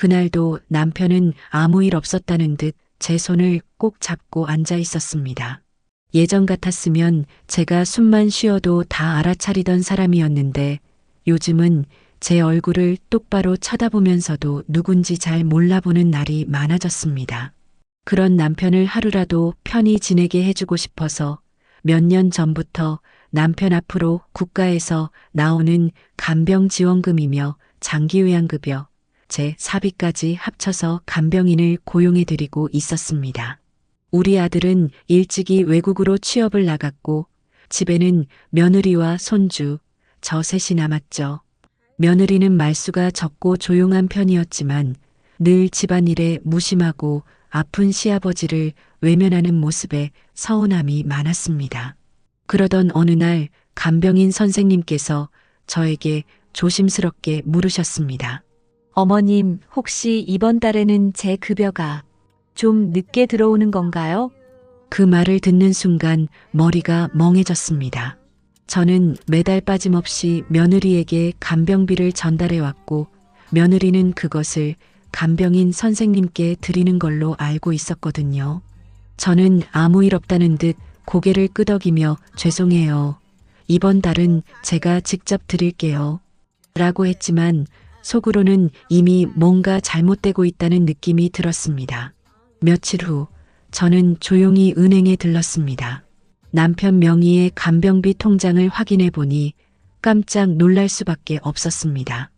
그날도 남편은 아무 일 없었다는 듯 제 손을 꼭 잡고 앉아 있었습니다. 예전 같았으면 제가 숨만 쉬어도 다 알아차리던 사람이었는데 요즘은 제 얼굴을 똑바로 쳐다보면서도 누군지 잘 몰라보는 날이 많아졌습니다. 그런 남편을 하루라도 편히 지내게 해주고 싶어서 몇 년 전부터 남편 앞으로 국가에서 나오는 간병지원금이며 장기요양급여, 제 사비까지 합쳐서 간병인을 고용해드리고 있었습니다. 우리 아들은 일찍이 외국으로 취업을 나갔고 집에는 며느리와 손주, 저 셋이 남았죠. 며느리는 말수가 적고 조용한 편이었지만 늘 집안일에 무심하고 아픈 시아버지를 외면하는 모습에 서운함이 많았습니다. 그러던 어느 날 간병인 선생님께서 저에게 조심스럽게 물으셨습니다. 어머님, 혹시 이번 달에는 제 급여가 좀 늦게 들어오는 건가요? 그 말을 듣는 순간 머리가 멍해졌습니다. 저는 매달 빠짐없이 며느리에게 간병비를 전달해 왔고 며느리는 그것을 간병인 선생님께 드리는 걸로 알고 있었거든요. 저는 아무 일 없다는 듯 고개를 끄덕이며 죄송해요. 이번 달은 제가 직접 드릴게요. 라고 했지만 속으로는 이미 뭔가 잘못되고 있다는 느낌이 들었습니다. 며칠 후 저는 조용히 은행에 들렀습니다. 남편 명의의 간병비 통장을 확인해 보니 깜짝 놀랄 수밖에 없었습니다.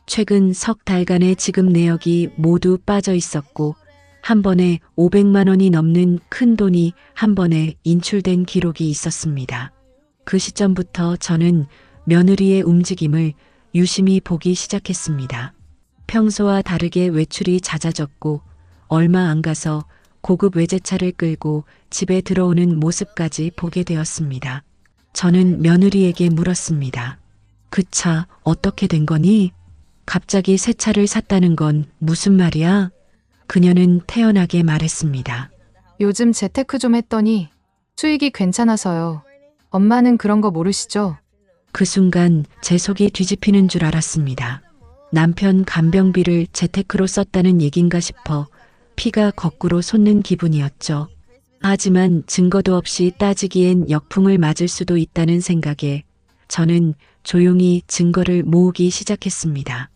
최근 석 달간의 지급 내역이 모두 빠져 있었고 한 번에 500만 원이 넘는 큰 돈이 한 번에 인출된 기록이 있었습니다. 그 시점부터 저는 며느리의 움직임을 유심히 보기 시작했습니다. 평소와 다르게 외출이 잦아졌고 얼마 안 가서 고급 외제차를 끌고 집에 들어오는 모습까지 보게 되었습니다. 저는 며느리에게 물었습니다. 그 차 어떻게 된 거니? 갑자기 새 차를 샀다는 건 무슨 말이야? 그녀는 태연하게 말했습니다. 요즘 재테크 좀 했더니 수익이 괜찮아서요. 엄마는 그런 거 모르시죠? 그 순간 제 속이 뒤집히는 줄 알았습니다. 남편 간병비를 재테크로 썼다는 얘긴가 싶어 피가 거꾸로 솟는 기분이었죠. 하지만 증거도 없이 따지기엔 역풍을 맞을 수도 있다는 생각에 저는 조용히 증거를 모으기 시작했습니다.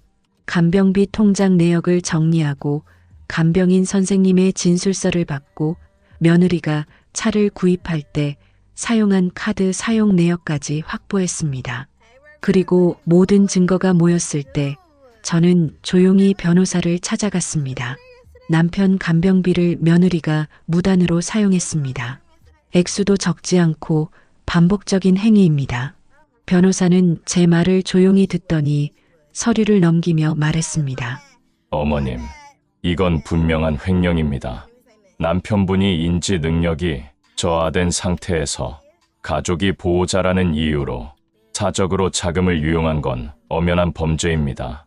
간병비 통장 내역을 정리하고 간병인 선생님의 진술서를 받고 며느리가 차를 구입할 때 사용한 카드 사용 내역까지 확보했습니다. 그리고 모든 증거가 모였을 때 저는 조용히 변호사를 찾아갔습니다. 남편 간병비를 며느리가 무단으로 사용했습니다. 액수도 적지 않고 반복적인 행위입니다. 변호사는 제 말을 조용히 듣더니 서류를 넘기며 말했습니다. 어머님, 이건 분명한 횡령입니다. 남편분이 인지 능력이 저하된 상태에서 가족이 보호자라는 이유로 사적으로 자금을 유용한 건 엄연한 범죄입니다.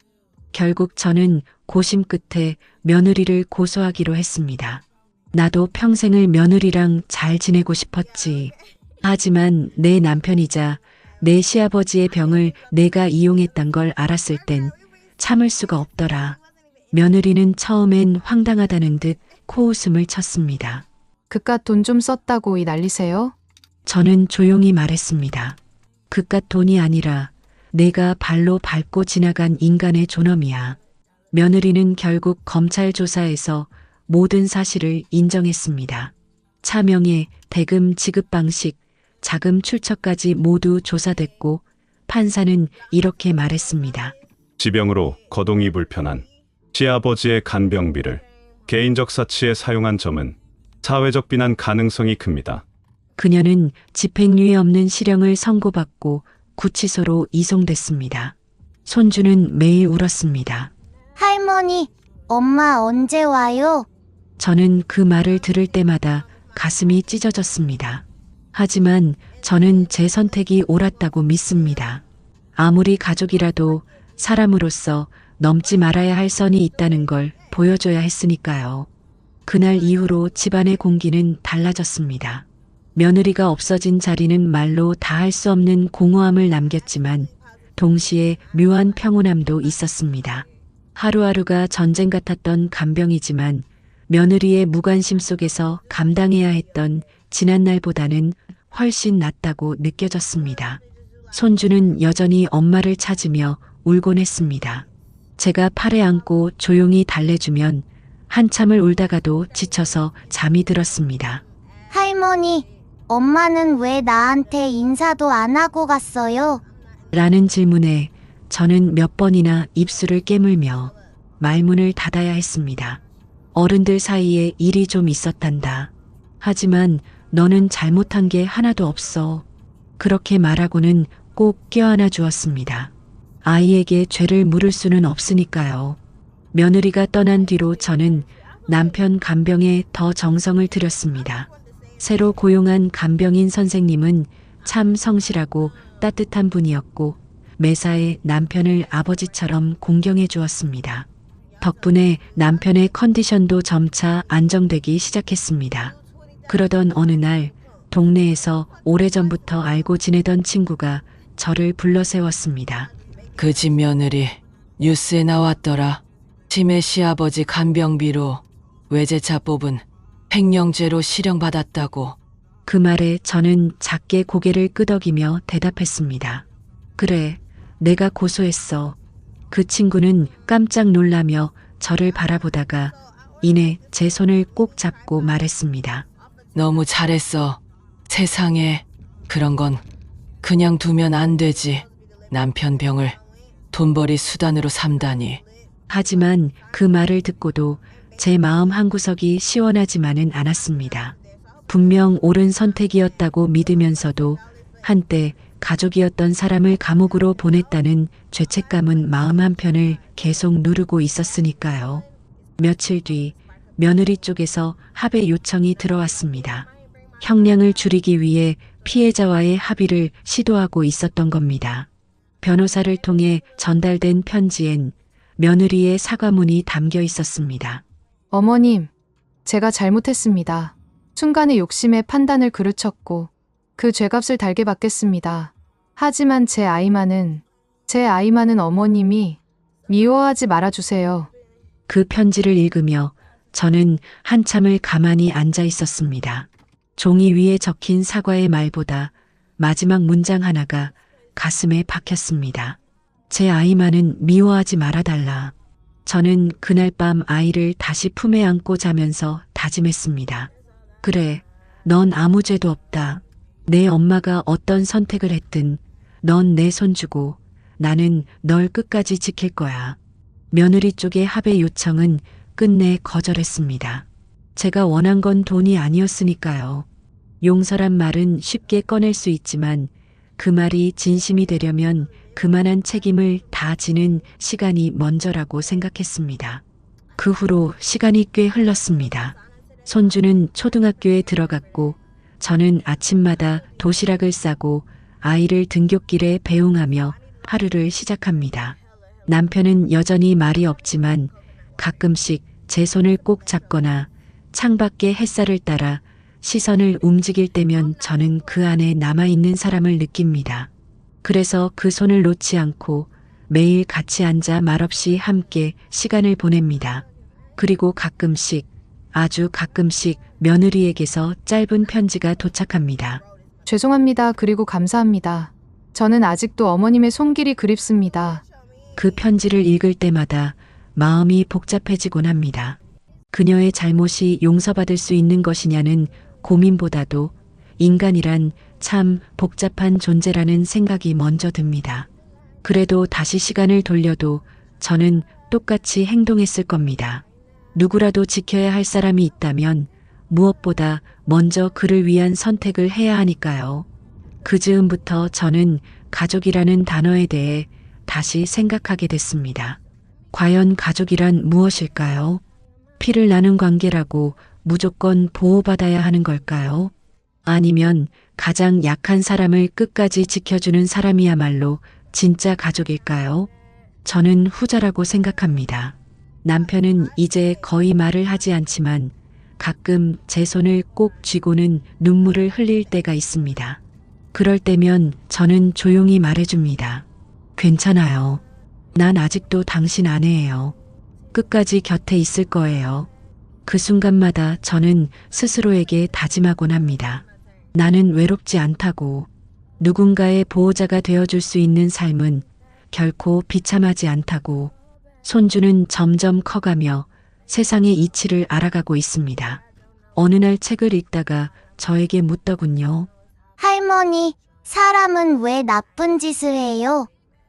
결국 저는 고심 끝에 며느리를 고소하기로 했습니다. 나도 평생을 며느리랑 잘 지내고 싶었지. 하지만 내 남편이자 내 시아버지의 병을 내가 이용했단 걸 알았을 땐 참을 수가 없더라. 며느리는 처음엔 황당하다는 듯 코웃음을 쳤습니다. 그깟 돈 좀 썼다고 이 난리세요? 저는 조용히 말했습니다. 그깟 돈이 아니라 내가 발로 밟고 지나간 인간의 존엄이야. 며느리는 결국 검찰 조사에서 모든 사실을 인정했습니다. 차명의 대금 지급 방식, 자금 출처까지 모두 조사됐고 판사는 이렇게 말했습니다. 지병으로 거동이 불편한 시아버지의 간병비를 개인적 사치에 사용한 점은 사회적 비난 가능성이 큽니다. 그녀는 집행유예 없는 실형을 선고받고 구치소로 이송됐습니다. 손주는 매일 울었습니다. 할머니, 엄마 언제 와요? 저는 그 말을 들을 때마다 가슴이 찢어졌습니다. 하지만 저는 제 선택이 옳았다고 믿습니다. 아무리 가족이라도 사람으로서 넘지 말아야 할 선이 있다는 걸 보여줘야 했으니까요. 그날 이후로 집안의 공기는 달라졌습니다. 며느리가 없어진 자리는 말로 다 할 수 없는 공허함을 남겼지만 동시에 묘한 평온함도 있었습니다. 하루하루가 전쟁 같았던 간병이지만 며느리의 무관심 속에서 감당해야 했던 지난날보다는 훨씬 낫다고 느껴졌습니다. 손주는 여전히 엄마를 찾으며 울곤 했습니다. 제가 팔에 안고 조용히 달래주면 한참을 울다가도 지쳐서 잠이 들었습니다. 할머니, 엄마는 왜 나한테 인사도 안 하고 갔어요? 라는 질문에 저는 몇 번이나 입술을 깨물며 말문을 닫아야 했습니다. 어른들 사이에 일이 좀 있었단다. 하지만 너는 잘못한 게 하나도 없어. 그렇게 말하고는 꼭 껴안아 주었습니다. 아이에게 죄를 물을 수는 없으니까요. 며느리가 떠난 뒤로 저는 남편 간병에 더 정성을 들였습니다. 새로 고용한 간병인 선생님은 참 성실하고 따뜻한 분이었고 매사에 남편을 아버지처럼 공경해 주었습니다. 덕분에 남편의 컨디션도 점차 안정되기 시작했습니다. 그러던 어느 날 동네에서 오래전부터 알고 지내던 친구가 저를 불러 세웠습니다. 그 집 며느리 뉴스에 나왔더라. 치매 시아버지 간병비로 외제차 뽑은 횡령죄로 실형받았다고. 그 말에 저는 작게 고개를 끄덕이며 대답했습니다. 그래, 내가 고소했어. 그 친구는 깜짝 놀라며 저를 바라보다가 이내 제 손을 꼭 잡고 말했습니다. 너무 잘했어. 세상에 그런 건 그냥 두면 안 되지. 남편 병을 돈벌이 수단으로 삼다니. 하지만 그 말을 듣고도 제 마음 한구석이 시원하지만은 않았습니다. 분명 옳은 선택이었다고 믿으면서도 한때 가족이었던 사람을 감옥으로 보냈다는 죄책감은 마음 한편을 계속 누르고 있었으니까요. 며칠 뒤 며느리 쪽에서 합의 요청이 들어왔습니다. 형량을 줄이기 위해 피해자와의 합의를 시도하고 있었던 겁니다. 변호사를 통해 전달된 편지엔 며느리의 사과문이 담겨 있었습니다. 어머님, 제가 잘못했습니다. 순간의 욕심에 판단을 그르쳤고 그 죄값을 달게 받겠습니다. 하지만 제 아이만은 어머님이 미워하지 말아주세요. 그 편지를 읽으며 저는 한참을 가만히 앉아 있었습니다. 종이 위에 적힌 사과의 말보다 마지막 문장 하나가 가슴에 박혔습니다. 제 아이만은 미워하지 말아달라. 저는 그날 밤 아이를 다시 품에 안고 자면서 다짐했습니다. 그래, 넌 아무 죄도 없다. 내 엄마가 어떤 선택을 했든 넌 내 손주고 나는 널 끝까지 지킬 거야. 며느리 쪽의 합의 요청은 끝내 거절했습니다. 제가 원한 건 돈이 아니었으니까요. 용서란 말은 쉽게 꺼낼 수 있지만 그 말이 진심이 되려면 그만한 책임을 다 지는 시간이 먼저라고 생각했습니다. 그 후로 시간이 꽤 흘렀습니다. 손주는 초등학교에 들어갔고 저는 아침마다 도시락을 싸고 아이를 등굣길에 배웅하며 하루를 시작합니다. 남편은 여전히 말이 없지만 가끔씩 제 손을 꼭 잡거나 창밖의 햇살을 따라 시선을 움직일 때면 저는 그 안에 남아있는 사람을 느낍니다. 그래서 그 손을 놓지 않고 매일 같이 앉아 말없이 함께 시간을 보냅니다. 그리고 가끔씩, 아주 가끔씩 며느리에게서 짧은 편지가 도착합니다. 죄송합니다. 그리고 감사합니다. 저는 아직도 어머님의 손길이 그립습니다. 그 편지를 읽을 때마다 마음이 복잡해지곤 합니다. 그녀의 잘못이 용서받을 수 있는 것이냐는 고민보다도 인간이란 참 복잡한 존재라는 생각이 먼저 듭니다. 그래도 다시 시간을 돌려도 저는 똑같이 행동했을 겁니다. 누구라도 지켜야 할 사람이 있다면 무엇보다 먼저 그를 위한 선택을 해야 하니까요. 그 즈음부터 저는 가족이라는 단어에 대해 다시 생각하게 됐습니다. 과연 가족이란 무엇일까요? 피를 나눈 관계라고 무조건 보호받아야 하는 걸까요? 아니면 가장 약한 사람을 끝까지 지켜주는 사람이야말로 진짜 가족일까요? 저는 후자라고 생각합니다. 남편은 이제 거의 말을 하지 않지만 가끔 제 손을 꼭 쥐고는 눈물을 흘릴 때가 있습니다. 그럴 때면 저는 조용히 말해줍니다. 괜찮아요. 난 아직도 당신 아내예요. 끝까지 곁에 있을 거예요. 그 순간마다 저는 스스로에게 다짐하곤 합니다. 나는 외롭지 않다고. 누군가의 보호자가 되어줄 수 있는 삶은 결코 비참하지 않다고. 손주는 점점 커가며 세상의 이치를 알아가고 있습니다. 어느 날 책을 읽다가 저에게 묻더군요. 할머니, 사람은 왜 나쁜 짓을 해요?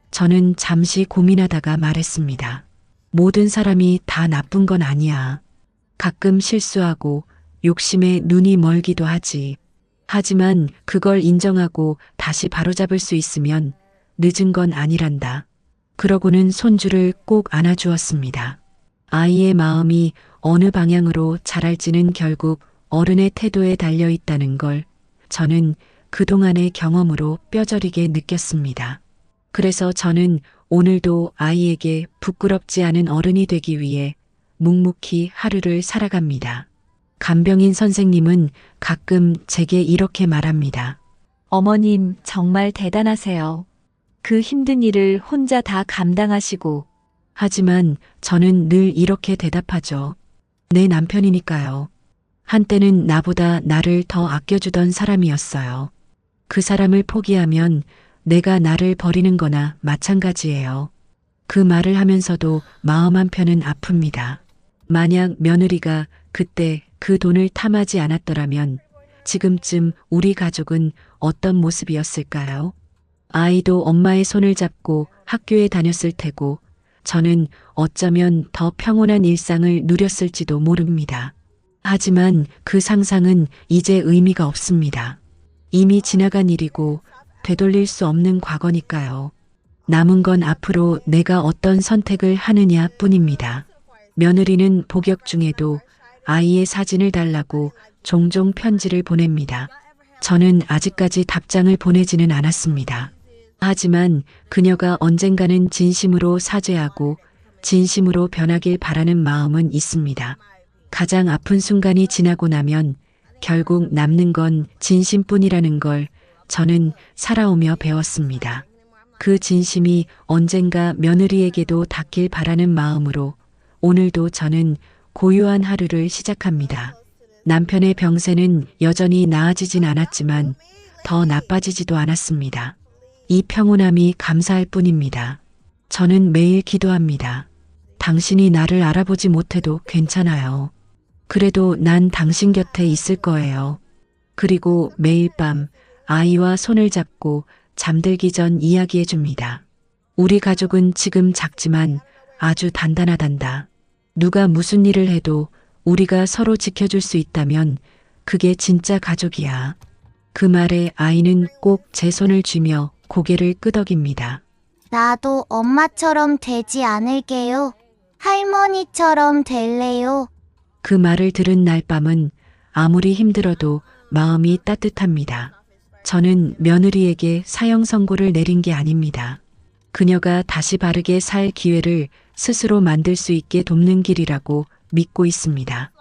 저는 잠시 고민하다가 말했습니다. 모든 사람이 다 나쁜 건 아니야. 가끔 실수하고 욕심에 눈이 멀기도 하지. 하지만 그걸 인정하고 다시 바로잡을 수 있으면 늦은 건 아니란다. 그러고는 손주를 꼭 안아주었습니다. 아이의 마음이 어느 방향으로 자랄지는 결국 어른의 태도에 달려 있다는 걸 저는 그동안의 경험으로 뼈저리게 느꼈습니다. 그래서 저는 오늘도 아이에게 부끄럽지 않은 어른이 되기 위해 묵묵히 하루를 살아갑니다. 간병인 선생님은 가끔 제게 이렇게 말합니다. 어머님, 정말 대단하세요. 그 힘든 일을 혼자 다 감당하시고, 하지만 저는 늘 이렇게 대답하죠. 내 남편이니까요. 한때는 나보다 나를 더 아껴주던 사람이었어요. 그 사람을 포기하면 내가 나를 버리는 거나 마찬가지예요. 그 말을 하면서도 마음 한편은 아픕니다. 만약 며느리가 그때 그 돈을 탐하지 않았더라면 지금쯤 우리 가족은 어떤 모습이었을까요? 아이도 엄마의 손을 잡고 학교에 다녔을 테고 저는 어쩌면 더 평온한 일상을 누렸을지도 모릅니다. 하지만 그 상상은 이제 의미가 없습니다. 이미 지나간 일이고 되돌릴 수 없는 과거니까요. 남은 건 앞으로 내가 어떤 선택을 하느냐 뿐입니다. 며느리는 복역 중에도 아이의 사진을 달라고 종종 편지를 보냅니다. 저는 아직까지 답장을 보내지는 않았습니다. 하지만 그녀가 언젠가는 진심으로 사죄하고 진심으로 변하길 바라는 마음은 있습니다. 가장 아픈 순간이 지나고 나면 결국 남는 건 진심뿐이라는 걸 저는 살아오며 배웠습니다. 그 진심이 언젠가 며느리에게도 닿길 바라는 마음으로 오늘도 저는 고요한 하루를 시작합니다. 남편의 병세는 여전히 나아지진 않았지만 더 나빠지지도 않았습니다. 이 평온함이 감사할 뿐입니다. 저는 매일 기도합니다. 당신이 나를 알아보지 못해도 괜찮아요. 그래도 난 당신 곁에 있을 거예요. 그리고 매일 밤 아이와 손을 잡고 잠들기 전 이야기해 줍니다. 우리 가족은 지금 작지만 아주 단단하단다. 누가 무슨 일을 해도 우리가 서로 지켜줄 수 있다면 그게 진짜 가족이야. 그 말에 아이는 꼭 제 손을 쥐며 고개를 끄덕입니다. 나도 엄마처럼 되지 않을게요. 할머니처럼 될래요. 그 말을 들은 날 밤은 아무리 힘들어도 마음이 따뜻합니다. 저는 며느리에게 사형 선고를 내린 게 아닙니다. 그녀가 다시 바르게 살 기회를 스스로 만들 수 있게 돕는 길이라고 믿고 있습니다.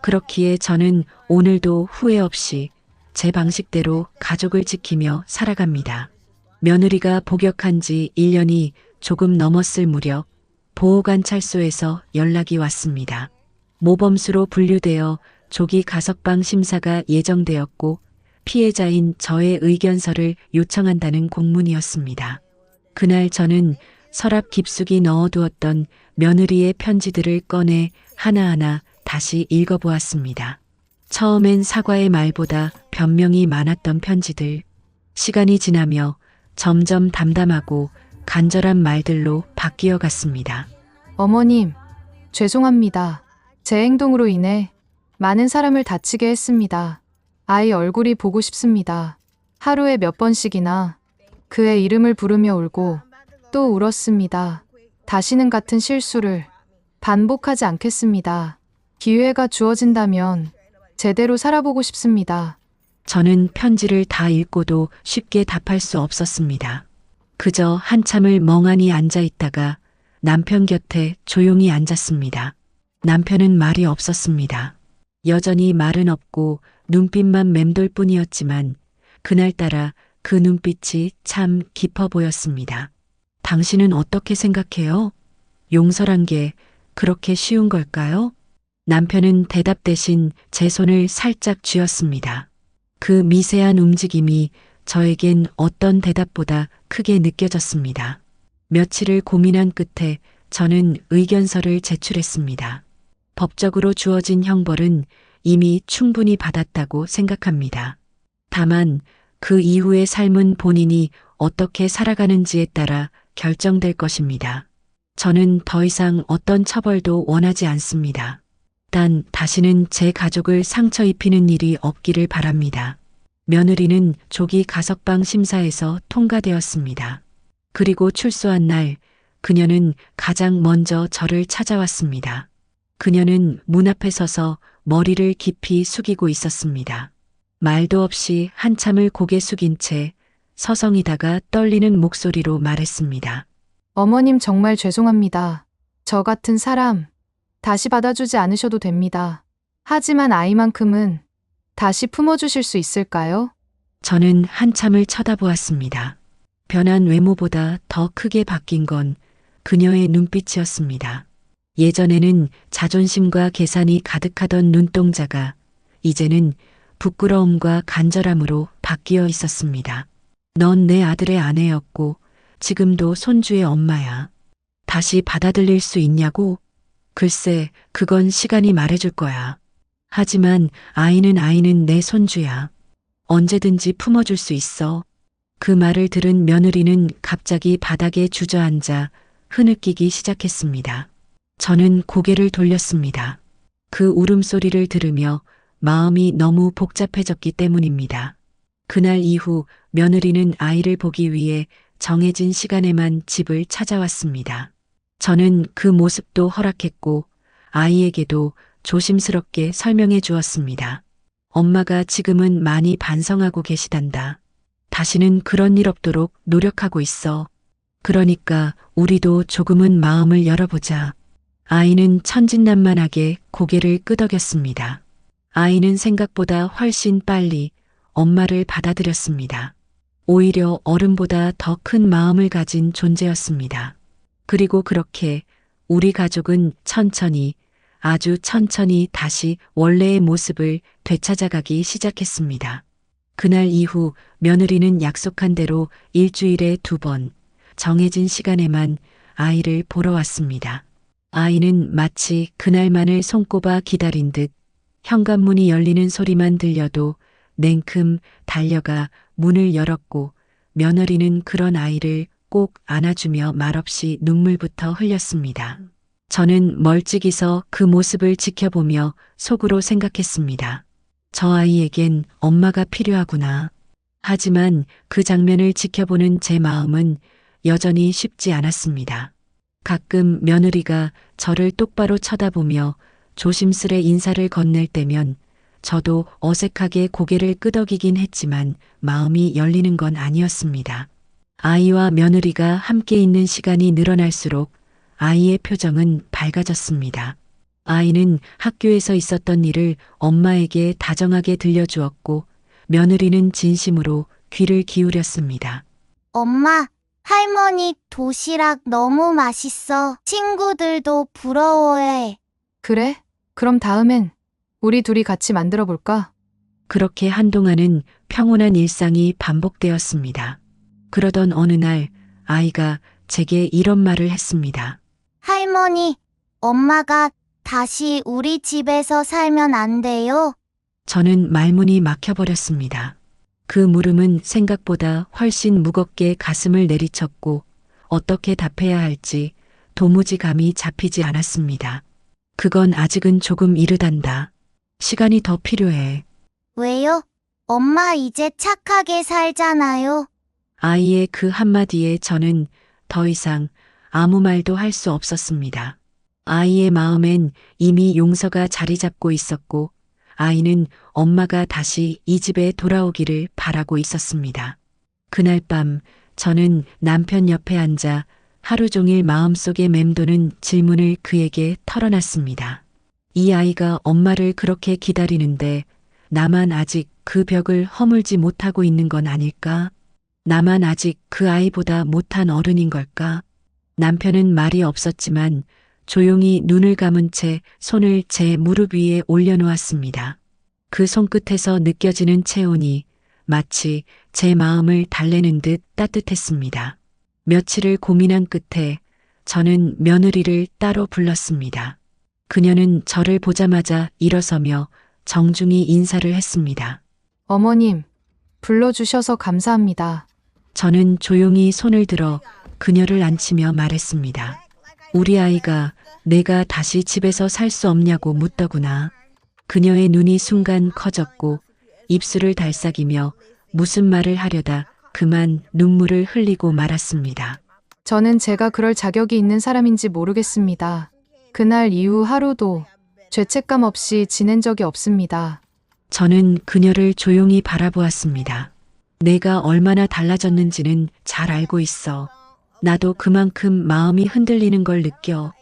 그렇기에 저는 오늘도 후회 없이 제 방식대로 가족을 지키며 살아갑니다. 며느리가 복역한 지 1년이 조금 넘었을 무렵 보호관찰소에서 연락이 왔습니다. 모범수로 분류되어 조기 가석방 심사가 예정되었고 피해자인 저의 의견서를 요청한다는 공문이었습니다. 그날 저는 서랍 깊숙이 넣어두었던 며느리의 편지들을 꺼내 하나하나 다시 읽어보았습니다. 처음엔 사과의 말보다 변명이 많았던 편지들. 시간이 지나며 점점 담담하고 간절한 말들로 바뀌어 갔습니다. 어머님, 죄송합니다. 제 행동으로 인해 많은 사람을 다치게 했습니다. 아이 얼굴이 보고 싶습니다. 하루에 몇 번씩이나 그의 이름을 부르며 울고 또 울었습니다. 다시는 같은 실수를 반복하지 않겠습니다. 기회가 주어진다면 제대로 살아보고 싶습니다. 저는 편지를 다 읽고도 쉽게 답할 수 없었습니다. 그저 한참을 멍하니 앉아 있다가 남편 곁에 조용히 앉았습니다. 남편은 말이 없었습니다. 여전히 말은 없고 눈빛만 맴돌 뿐이었지만 그날따라 그 눈빛이 참 깊어 보였습니다. 당신은 어떻게 생각해요? 용서란 게 그렇게 쉬운 걸까요? 남편은 대답 대신 제 손을 살짝 쥐었습니다. 그 미세한 움직임이 저에겐 어떤 대답보다 크게 느껴졌습니다. 며칠을 고민한 끝에 저는 의견서를 제출했습니다. 법적으로 주어진 형벌은 이미 충분히 받았다고 생각합니다. 다만 그 이후의 삶은 본인이 어떻게 살아가는지에 따라 결정될 것입니다. 저는 더 이상 어떤 처벌도 원하지 않습니다. 단 다시는 제 가족을 상처 입히는 일이 없기를 바랍니다. 며느리는 조기 가석방 심사에서 통과되었습니다. 그리고 출소한 날 그녀는 가장 먼저 저를 찾아왔습니다. 그녀는 문 앞에 서서 머리를 깊이 숙이고 있었습니다. 말도 없이 한참을 고개 숙인 채 서성이다가 떨리는 목소리로 말했습니다. 어머님 정말 죄송합니다. 저 같은 사람 다시 받아주지 않으셔도 됩니다. 하지만 아이만큼은 다시 품어주실 수 있을까요? 저는 한참을 쳐다보았습니다. 변한 외모보다 더 크게 바뀐 건 그녀의 눈빛이었습니다. 예전에는 자존심과 계산이 가득하던 눈동자가 이제는 부끄러움과 간절함으로 바뀌어 있었습니다. 넌 내 아들의 아내였고 지금도 손주의 엄마야. 다시 받아들일 수 있냐고? 글쎄, 그건 시간이 말해줄 거야. 하지만 아이는 내 손주야. 언제든지 품어줄 수 있어. 그 말을 들은 며느리는 갑자기 바닥에 주저앉아 흐느끼기 시작했습니다. 저는 고개를 돌렸습니다. 그 울음소리를 들으며 마음이 너무 복잡해졌기 때문입니다. 그날 이후 며느리는 아이를 보기 위해 정해진 시간에만 집을 찾아왔습니다. 저는 그 모습도 허락했고 아이에게도 조심스럽게 설명해 주었습니다. 엄마가 지금은 많이 반성하고 계시단다. 다시는 그런 일 없도록 노력하고 있어. 그러니까 우리도 조금은 마음을 열어보자. 아이는 천진난만하게 고개를 끄덕였습니다. 아이는 생각보다 훨씬 빨리 엄마를 받아들였습니다. 오히려 어른보다 더 큰 마음을 가진 존재였습니다. 그리고 그렇게 우리 가족은 천천히, 아주 천천히 다시 원래의 모습을 되찾아가기 시작했습니다. 그날 이후 며느리는 약속한 대로 일주일에 2번, 정해진 시간에만 아이를 보러 왔습니다. 아이는 마치 그날만을 손꼽아 기다린 듯 현관문이 열리는 소리만 들려도 냉큼 달려가 문을 열었고 며느리는 그런 아이를 꼭 안아주며 말없이 눈물부터 흘렸습니다. 저는 멀찍이 서 그 모습을 지켜보며 속으로 생각했습니다. 저 아이에겐 엄마가 필요하구나. 하지만 그 장면을 지켜보는 제 마음은 여전히 쉽지 않았습니다. 가끔 며느리가 저를 똑바로 쳐다보며 조심스레 인사를 건넬 때면 저도 어색하게 고개를 끄덕이긴 했지만 마음이 열리는 건 아니었습니다. 아이와 며느리가 함께 있는 시간이 늘어날수록 아이의 표정은 밝아졌습니다. 아이는 학교에서 있었던 일을 엄마에게 다정하게 들려주었고 며느리는 진심으로 귀를 기울였습니다. 엄마, 할머니 도시락 너무 맛있어. 친구들도 부러워해. 그래? 그럼 다음엔 우리 둘이 같이 만들어 볼까? 그렇게 한동안은 평온한 일상이 반복되었습니다. 그러던 어느 날 아이가 제게 이런 말을 했습니다. 할머니, 엄마가 다시 우리 집에서 살면 안 돼요? 저는 말문이 막혀버렸습니다. 그 물음은 생각보다 훨씬 무겁게 가슴을 내리쳤고 어떻게 답해야 할지 도무지 감이 잡히지 않았습니다. 그건 아직은 조금 이르단다. 시간이 더 필요해. 왜요? 엄마 이제 착하게 살잖아요. 아이의 그 한마디에 저는 더 이상 아무 말도 할 수 없었습니다. 아이의 마음엔 이미 용서가 자리 잡고 있었고 아이는 엄마가 다시 이 집에 돌아오기를 바라고 있었습니다. 그날 밤 저는 남편 옆에 앉아 하루 종일 마음속에 맴도는 질문을 그에게 털어놨습니다. 이 아이가 엄마를 그렇게 기다리는데 나만 아직 그 벽을 허물지 못하고 있는 건 아닐까? 나만 아직 그 아이보다 못한 어른인 걸까? 남편은 말이 없었지만 조용히 눈을 감은 채 손을 제 무릎 위에 올려놓았습니다. 그 손끝에서 느껴지는 체온이 마치 제 마음을 달래는 듯 따뜻했습니다. 며칠을 고민한 끝에 저는 며느리를 따로 불렀습니다. 그녀는 저를 보자마자 일어서며 정중히 인사를 했습니다. 어머님, 불러주셔서 감사합니다. 저는 조용히 손을 들어 그녀를 안치며 말했습니다. 우리 아이가 내가 다시 집에서 살 수 없냐고 묻더구나. 그녀의 눈이 순간 커졌고 입술을 달싹이며 무슨 말을 하려다 그만 눈물을 흘리고 말았습니다. 저는 제가 그럴 자격이 있는 사람인지 모르겠습니다. 그날 이후 하루도 죄책감 없이 지낸 적이 없습니다. 저는 그녀를 조용히 바라보았습니다. 내가 얼마나 달라졌는지는 잘 알고 있어. 나도 그만큼 마음이 흔들리는 걸 느껴.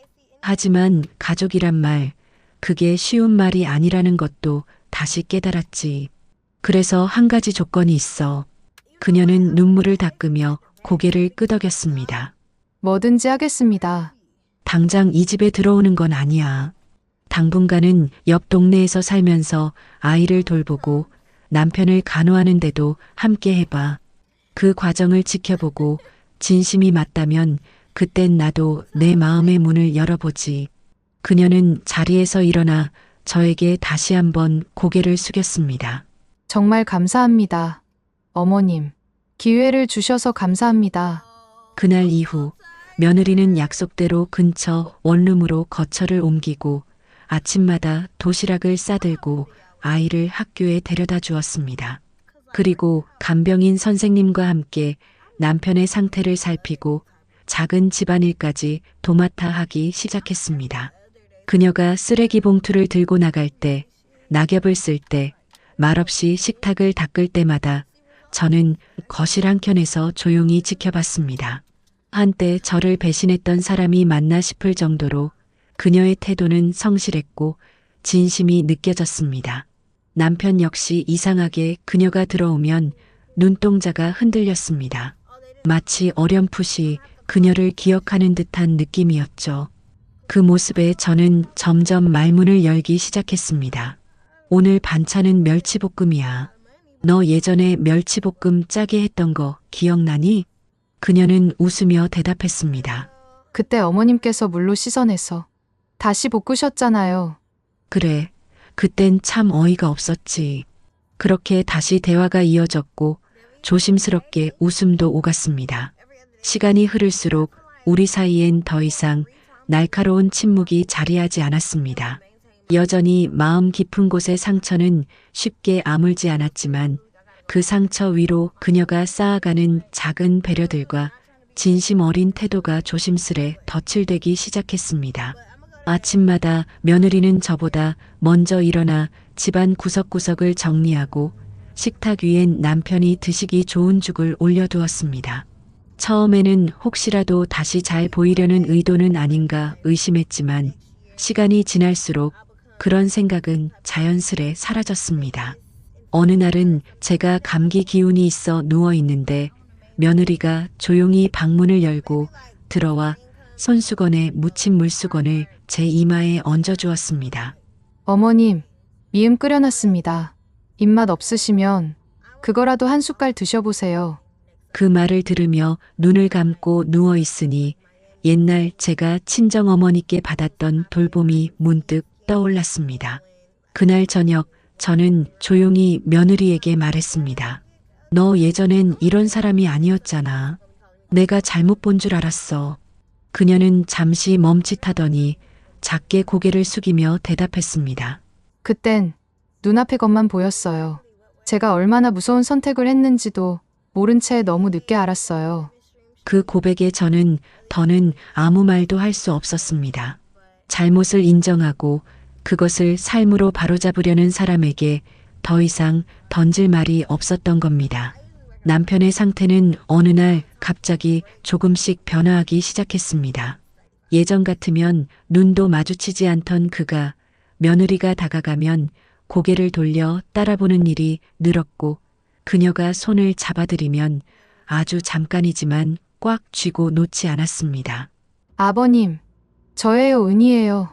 하지만 가족이란 말, 그게 쉬운 말이 아니라는 것도 다시 깨달았지. 그래서 한 가지 조건이 있어. 그녀는 눈물을 닦으며 고개를 끄덕였습니다. 뭐든지 하겠습니다. 당장 이 집에 들어오는 건 아니야. 당분간은 옆 동네에서 살면서 아이를 돌보고 남편을 간호하는데도 함께 해봐. 그 과정을 지켜보고 진심이 맞다면 그땐 나도 내 마음의 문을 열어보지. 그녀는 자리에서 일어나 저에게 다시 한번 고개를 숙였습니다. 정말 감사합니다. 어머님, 기회를 주셔서 감사합니다. 그날 이후 며느리는 약속대로 근처 원룸으로 거처를 옮기고 아침마다 도시락을 싸들고 아이를 학교에 데려다 주었습니다. 그리고 간병인 선생님과 함께 남편의 상태를 살피고 작은 집안일까지 도맡아 하기 시작했습니다. 그녀가 쓰레기 봉투를 들고 나갈 때, 낙엽을 쓸 때, 말없이 식탁을 닦을 때마다 저는 거실 한켠에서 조용히 지켜봤습니다. 한때 저를 배신했던 사람이 맞나 싶을 정도로 그녀의 태도는 성실했고 진심이 느껴졌습니다. 남편 역시 이상하게 그녀가 들어오면 눈동자가 흔들렸습니다. 마치 어렴풋이 그녀를 기억하는 듯한 느낌이었죠. 그 모습에 저는 점점 말문을 열기 시작했습니다. 오늘 반찬은 멸치볶음이야. 너 예전에 멸치볶음 짜게 했던 거 기억나니? 그녀는 웃으며 대답했습니다. 그때 어머님께서 물로 씻어내서 다시 볶으셨잖아요. 그래, 그땐 참 어이가 없었지. 그렇게 다시 대화가 이어졌고 조심스럽게 웃음도 오갔습니다. 시간이 흐를수록 우리 사이엔 더 이상 날카로운 침묵이 자리하지 않았습니다. 여전히 마음 깊은 곳의 상처는 쉽게 아물지 않았지만 그 상처 위로 그녀가 쌓아가는 작은 배려들과 진심 어린 태도가 조심스레 덧칠되기 시작했습니다. 아침마다 며느리는 저보다 먼저 일어나 집안 구석구석을 정리하고 식탁 위엔 남편이 드시기 좋은 죽을 올려두었습니다. 처음에는 혹시라도 다시 잘 보이려는 의도는 아닌가 의심했지만 시간이 지날수록 그런 생각은 자연스레 사라졌습니다. 어느 날은 제가 감기 기운이 있어 누워 있는데 며느리가 조용히 방문을 열고 들어와 손수건에 묻힌 물수건을 제 이마에 얹어주었습니다. 어머님, 미음 끓여놨습니다. 입맛 없으시면 그거라도 한 숟갈 드셔보세요. 그 말을 들으며 눈을 감고 누워 있으니 옛날 제가 친정어머니께 받았던 돌봄이 문득 떠올랐습니다. 그날 저녁 저는 조용히 며느리에게 말했습니다. 너 예전엔 이런 사람이 아니었잖아. 내가 잘못 본 줄 알았어. 그녀는 잠시 멈칫하더니 작게 고개를 숙이며 대답했습니다. 그땐 눈앞의 것만 보였어요. 제가 얼마나 무서운 선택을 했는지도 모른 채 너무 늦게 알았어요. 그 고백에 저는 더는 아무 말도 할 수 없었습니다. 잘못을 인정하고 그것을 삶으로 바로잡으려는 사람에게 더 이상 던질 말이 없었던 겁니다. 남편의 상태는 어느 날 갑자기 조금씩 변화하기 시작했습니다. 예전 같으면 눈도 마주치지 않던 그가 며느리가 다가가면 고개를 돌려 따라보는 일이 늘었고 그녀가 손을 잡아들이면 아주 잠깐이지만 꽉 쥐고 놓지 않았습니다. 아버님, 저예요, 은희예요.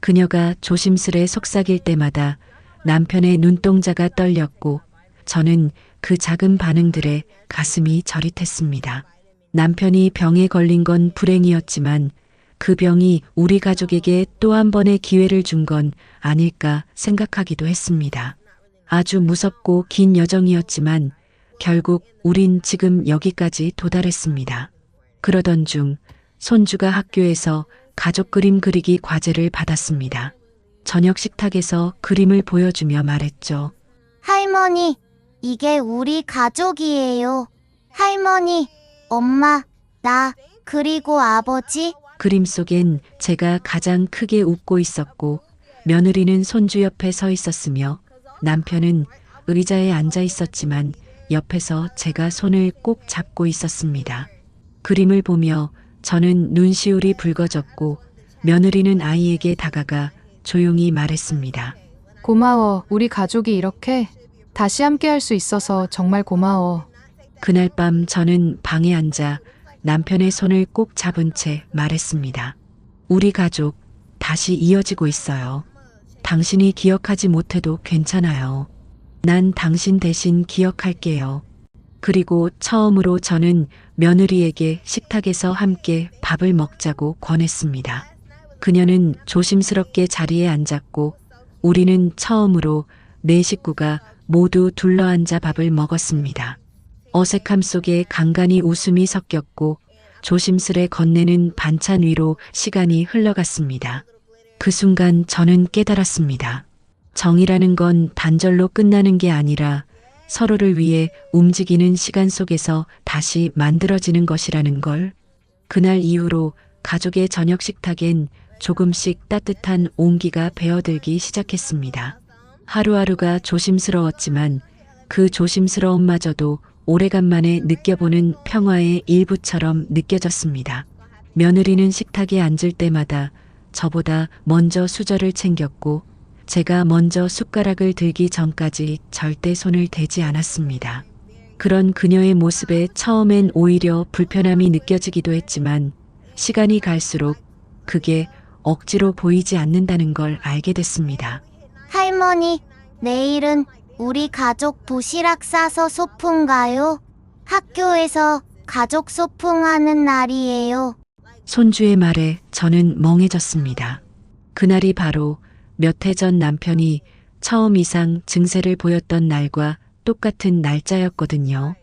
그녀가 조심스레 속삭일 때마다 남편의 눈동자가 떨렸고 저는 그 작은 반응들에 가슴이 저릿했습니다. 남편이 병에 걸린 건 불행이었지만 그 병이 우리 가족에게 또 한 번의 기회를 준 건 아닐까 생각하기도 했습니다. 아주 무섭고 긴 여정이었지만 결국 우린 지금 여기까지 도달했습니다. 그러던 중 손주가 학교에서 가족 그림 그리기 과제를 받았습니다. 저녁 식탁에서 그림을 보여주며 말했죠. 할머니, 이게 우리 가족이에요. 할머니, 엄마, 나, 그리고 아버지. 그림 속엔 제가 가장 크게 웃고 있었고 며느리는 손주 옆에 서 있었으며 남편은 의자에 앉아 있었지만 옆에서 제가 손을 꼭 잡고 있었습니다. 그림을 보며 저는 눈시울이 붉어졌고 며느리는 아이에게 다가가 조용히 말했습니다. 고마워. 우리 가족이 이렇게 다시 함께 할 수 있어서 정말 고마워. 그날 밤 저는 방에 앉아 남편의 손을 꼭 잡은 채 말했습니다. 우리 가족 다시 이어지고 있어요. 당신이 기억하지 못해도 괜찮아요. 난 당신 대신 기억할게요. 그리고 처음으로 저는 며느리에게 식탁에서 함께 밥을 먹자고 권했습니다. 그녀는 조심스럽게 자리에 앉았고 우리는 처음으로 네 식구가 모두 둘러앉아 밥을 먹었습니다. 어색함 속에 간간히 웃음이 섞였고 조심스레 건네는 반찬 위로 시간이 흘러갔습니다. 그 순간 저는 깨달았습니다. 정이라는 건 단절로 끝나는 게 아니라 서로를 위해 움직이는 시간 속에서 다시 만들어지는 것이라는 걸. 그날 이후로 가족의 저녁 식탁엔 조금씩 따뜻한 온기가 배어들기 시작했습니다. 하루하루가 조심스러웠지만 그 조심스러움마저도 오래간만에 느껴보는 평화의 일부처럼 느껴졌습니다. 며느리는 식탁에 앉을 때마다 저보다 먼저 수저를 챙겼고 제가 먼저 숟가락을 들기 전까지 절대 손을 대지 않았습니다. 그런 그녀의 모습에 처음엔 오히려 불편함이 느껴지기도 했지만 시간이 갈수록 그게 억지로 보이지 않는다는 걸 알게 됐습니다. 할머니, 내일은 우리 가족 도시락 싸서 소풍 가요. 학교에서 가족 소풍하는 날이에요. 손주의 말에 저는 멍해졌습니다. 그날이 바로 몇 해 전 남편이 처음 이상 증세를 보였던 날과 똑같은 날짜였거든요.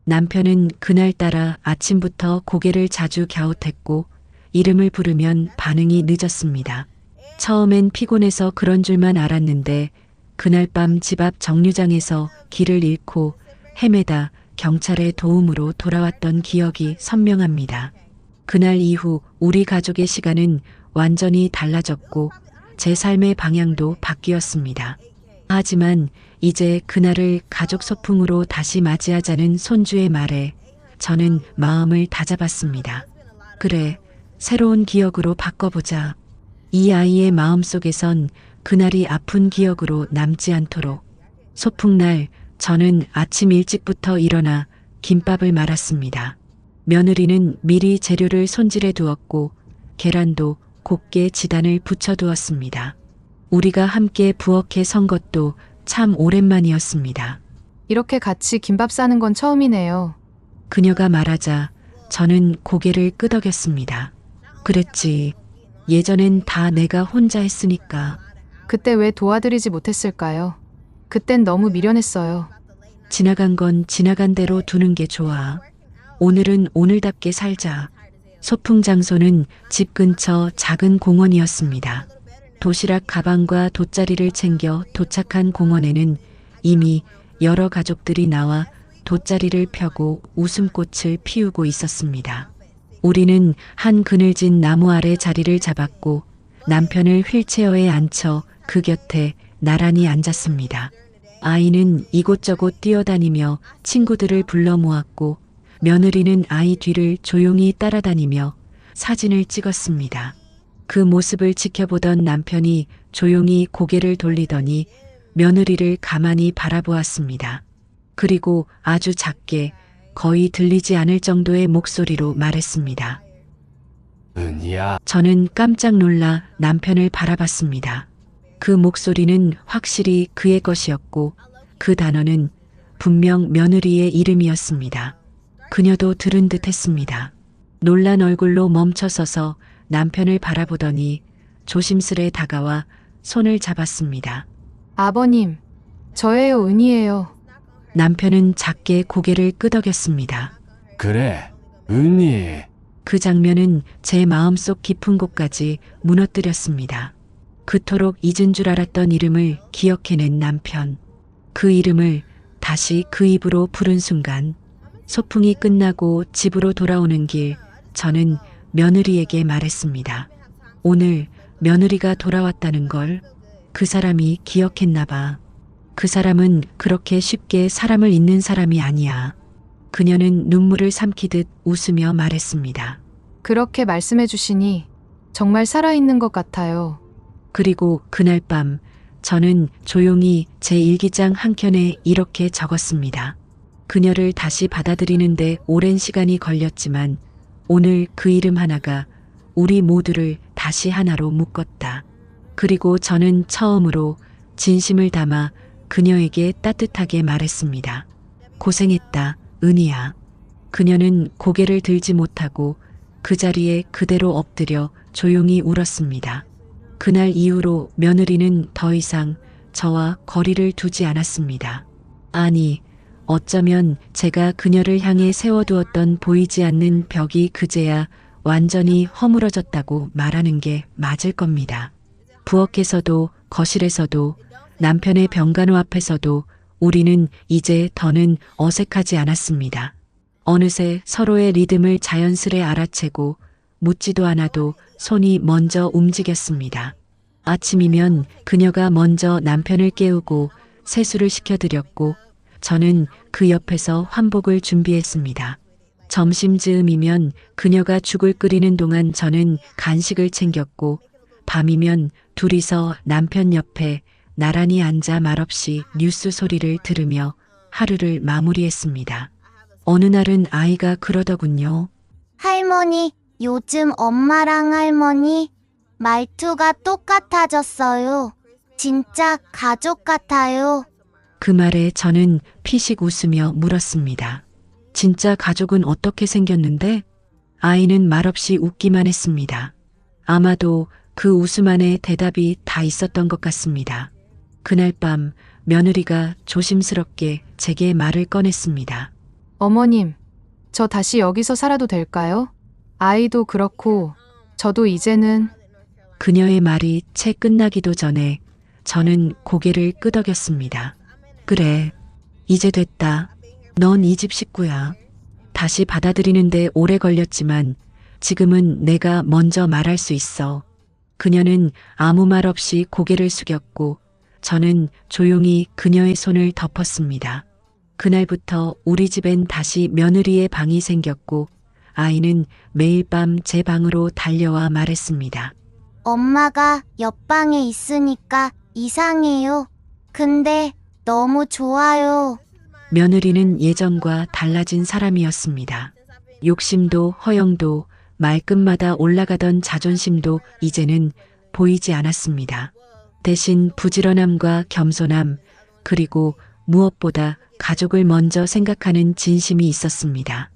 남편은 그날따라 아침부터 고개를 자주 갸웃했고 이름을 부르면 반응이 늦었습니다. 처음엔 피곤해서 그런 줄만 알았는데 그날 밤 집 앞 정류장에서 길을 잃고 헤매다 경찰의 도움으로 돌아왔던 기억이 선명합니다. 그날 이후 우리 가족의 시간은 완전히 달라졌고 제 삶의 방향도 바뀌었습니다. 하지만 이제 그날을 가족 소풍으로 다시 맞이하자는 손주의 말에 저는 마음을 다잡았습니다. 그래, 새로운 기억으로 바꿔보자. 이 아이의 마음속에선 그날이 아픈 기억으로 남지 않도록. 소풍날 저는 아침 일찍부터 일어나 김밥을 말았습니다. 며느리는 미리 재료를 손질해 두었고 계란도 곱게 지단을 붙여두었습니다. 우리가 함께 부엌에 선 것도 참 오랜만이었습니다. 이렇게 같이 김밥 싸는 건 처음이네요. 그녀가 말하자 저는 고개를 끄덕였습니다. 그랬지. 예전엔 다 내가 혼자 했으니까. 그때 왜 도와드리지 못했을까요? 그땐 너무 미련했어요. 지나간 건 지나간 대로 두는 게 좋아. 오늘은 오늘답게 살자. 소풍 장소는 집 근처 작은 공원이었습니다. 도시락 가방과 돗자리를 챙겨 도착한 공원에는 이미 여러 가족들이 나와 돗자리를 펴고 웃음꽃을 피우고 있었습니다. 우리는 한 그늘진 나무 아래 자리를 잡았고 남편을 휠체어에 앉혀 그 곁에 나란히 앉았습니다. 아이는 이곳저곳 뛰어다니며 친구들을 불러 모았고 며느리는 아이 뒤를 조용히 따라다니며 사진을 찍었습니다. 그 모습을 지켜보던 남편이 조용히 고개를 돌리더니 며느리를 가만히 바라보았습니다. 그리고 아주 작게 거의 들리지 않을 정도의 목소리로 말했습니다. 은희야, 저는 깜짝 놀라 남편을 바라봤습니다. 그 목소리는 확실히 그의 것이었고 그 단어는 분명 며느리의 이름이었습니다. 그녀도 들은 듯 했습니다. 놀란 얼굴로 멈춰서서 남편을 바라보더니 조심스레 다가와 손을 잡았습니다. 아버님, 저예요, 은희예요. 남편은 작게 고개를 끄덕였습니다. 그래, 은희. 그 장면은 제 마음속 깊은 곳까지 무너뜨렸습니다. 그토록 잊은 줄 알았던 이름을 기억해낸 남편. 그 이름을 다시 그 입으로 부른 순간 소풍이 끝나고 집으로 돌아오는 길 저는 며느리에게 말했습니다. 오늘 며느리가 돌아왔다는 걸 그 사람이 기억했나 봐. 그 사람은 그렇게 쉽게 사람을 잊는 사람이 아니야. 그녀는 눈물을 삼키듯 웃으며 말했습니다. 그렇게 말씀해 주시니 정말 살아있는 것 같아요. 그리고 그날 밤 저는 조용히 제 일기장 한켠에 이렇게 적었습니다. 그녀를 다시 받아들이는데 오랜 시간이 걸렸지만 오늘 그 이름 하나가 우리 모두를 다시 하나로 묶었다. 그리고 저는 처음으로 진심을 담아 그녀에게 따뜻하게 말했습니다. 고생했다, 은희야. 그녀는 고개를 들지 못하고 그 자리에 그대로 엎드려 조용히 울었습니다. 그날 이후로 며느리는 더 이상 저와 거리를 두지 않았습니다. 아니, 어쩌면 제가 그녀를 향해 세워두었던 보이지 않는 벽이 그제야 완전히 허물어졌다고 말하는 게 맞을 겁니다. 부엌에서도 거실에서도 남편의 병간호 앞에서도 우리는 이제 더는 어색하지 않았습니다. 어느새 서로의 리듬을 자연스레 알아채고 묻지도 않아도 손이 먼저 움직였습니다. 아침이면 그녀가 먼저 남편을 깨우고 세수를 시켜드렸고 저는 그 옆에서 환복을 준비했습니다. 점심 즈음이면 그녀가 죽을 끓이는 동안 저는 간식을 챙겼고 밤이면 둘이서 남편 옆에 나란히 앉아 말없이 뉴스 소리를 들으며 하루를 마무리했습니다. 어느 날은 아이가 그러더군요. 할머니, 요즘 엄마랑 할머니 말투가 똑같아졌어요. 진짜 가족 같아요. 그 말에 저는 피식 웃으며 물었습니다. 진짜 가족은 어떻게 생겼는데? 아이는 말없이 웃기만 했습니다. 아마도 그 웃음 안에 대답이 다 있었던 것 같습니다. 그날 밤 며느리가 조심스럽게 제게 말을 꺼냈습니다. 어머님, 저 다시 여기서 살아도 될까요? 아이도 그렇고 저도 이제는. 그녀의 말이 채 끝나기도 전에 저는 고개를 끄덕였습니다. 그래, 이제 됐다. 넌 이 집 식구야. 다시 받아들이는데 오래 걸렸지만 지금은 내가 먼저 말할 수 있어. 그녀는 아무 말 없이 고개를 숙였고 저는 조용히 그녀의 손을 덮었습니다. 그날부터 우리 집엔 다시 며느리의 방이 생겼고 아이는 매일 밤 제 방으로 달려와 말했습니다. 엄마가 옆방에 있으니까 이상해요. 근데 너무 좋아요. 며느리는 예전과 달라진 사람이었습니다. 욕심도 허영도 말끝마다 올라가던 자존심도 이제는 보이지 않았습니다. 대신 부지런함과 겸손함, 그리고 무엇보다 가족을 먼저 생각하는 진심이 있었습니다.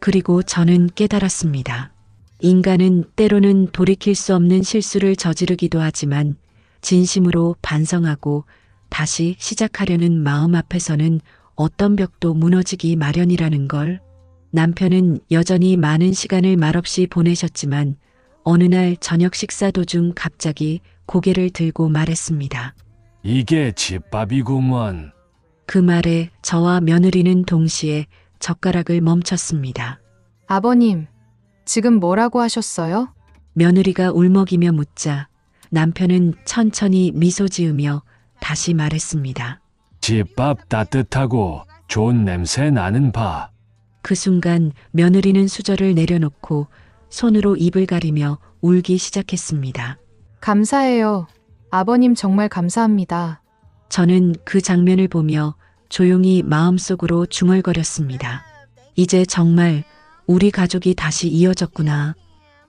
그리고 저는 깨달았습니다. 인간은 때로는 돌이킬 수 없는 실수를 저지르기도 하지만 진심으로 반성하고 다시 시작하려는 마음 앞에서는 어떤 벽도 무너지기 마련이라는 걸. 남편은 여전히 많은 시간을 말없이 보내셨지만 어느 날 저녁 식사 도중 갑자기 고개를 들고 말했습니다. 이게 집밥이구먼. 그 말에 저와 며느리는 동시에 젓가락을 멈췄습니다. 아버님, 지금 뭐라고 하셨어요? 며느리가 울먹이며 묻자 남편은 천천히 미소 지으며 다시 말했습니다. 집밥 따뜻하고 좋은 냄새 나는 밥. 그 순간 며느리는 수저를 내려놓고 손으로 입을 가리며 울기 시작했습니다. 감사해요. 아버님 정말 감사합니다. 저는 그 장면을 보며 조용히 마음속으로 중얼거렸습니다. 이제 정말 우리 가족이 다시 이어졌구나.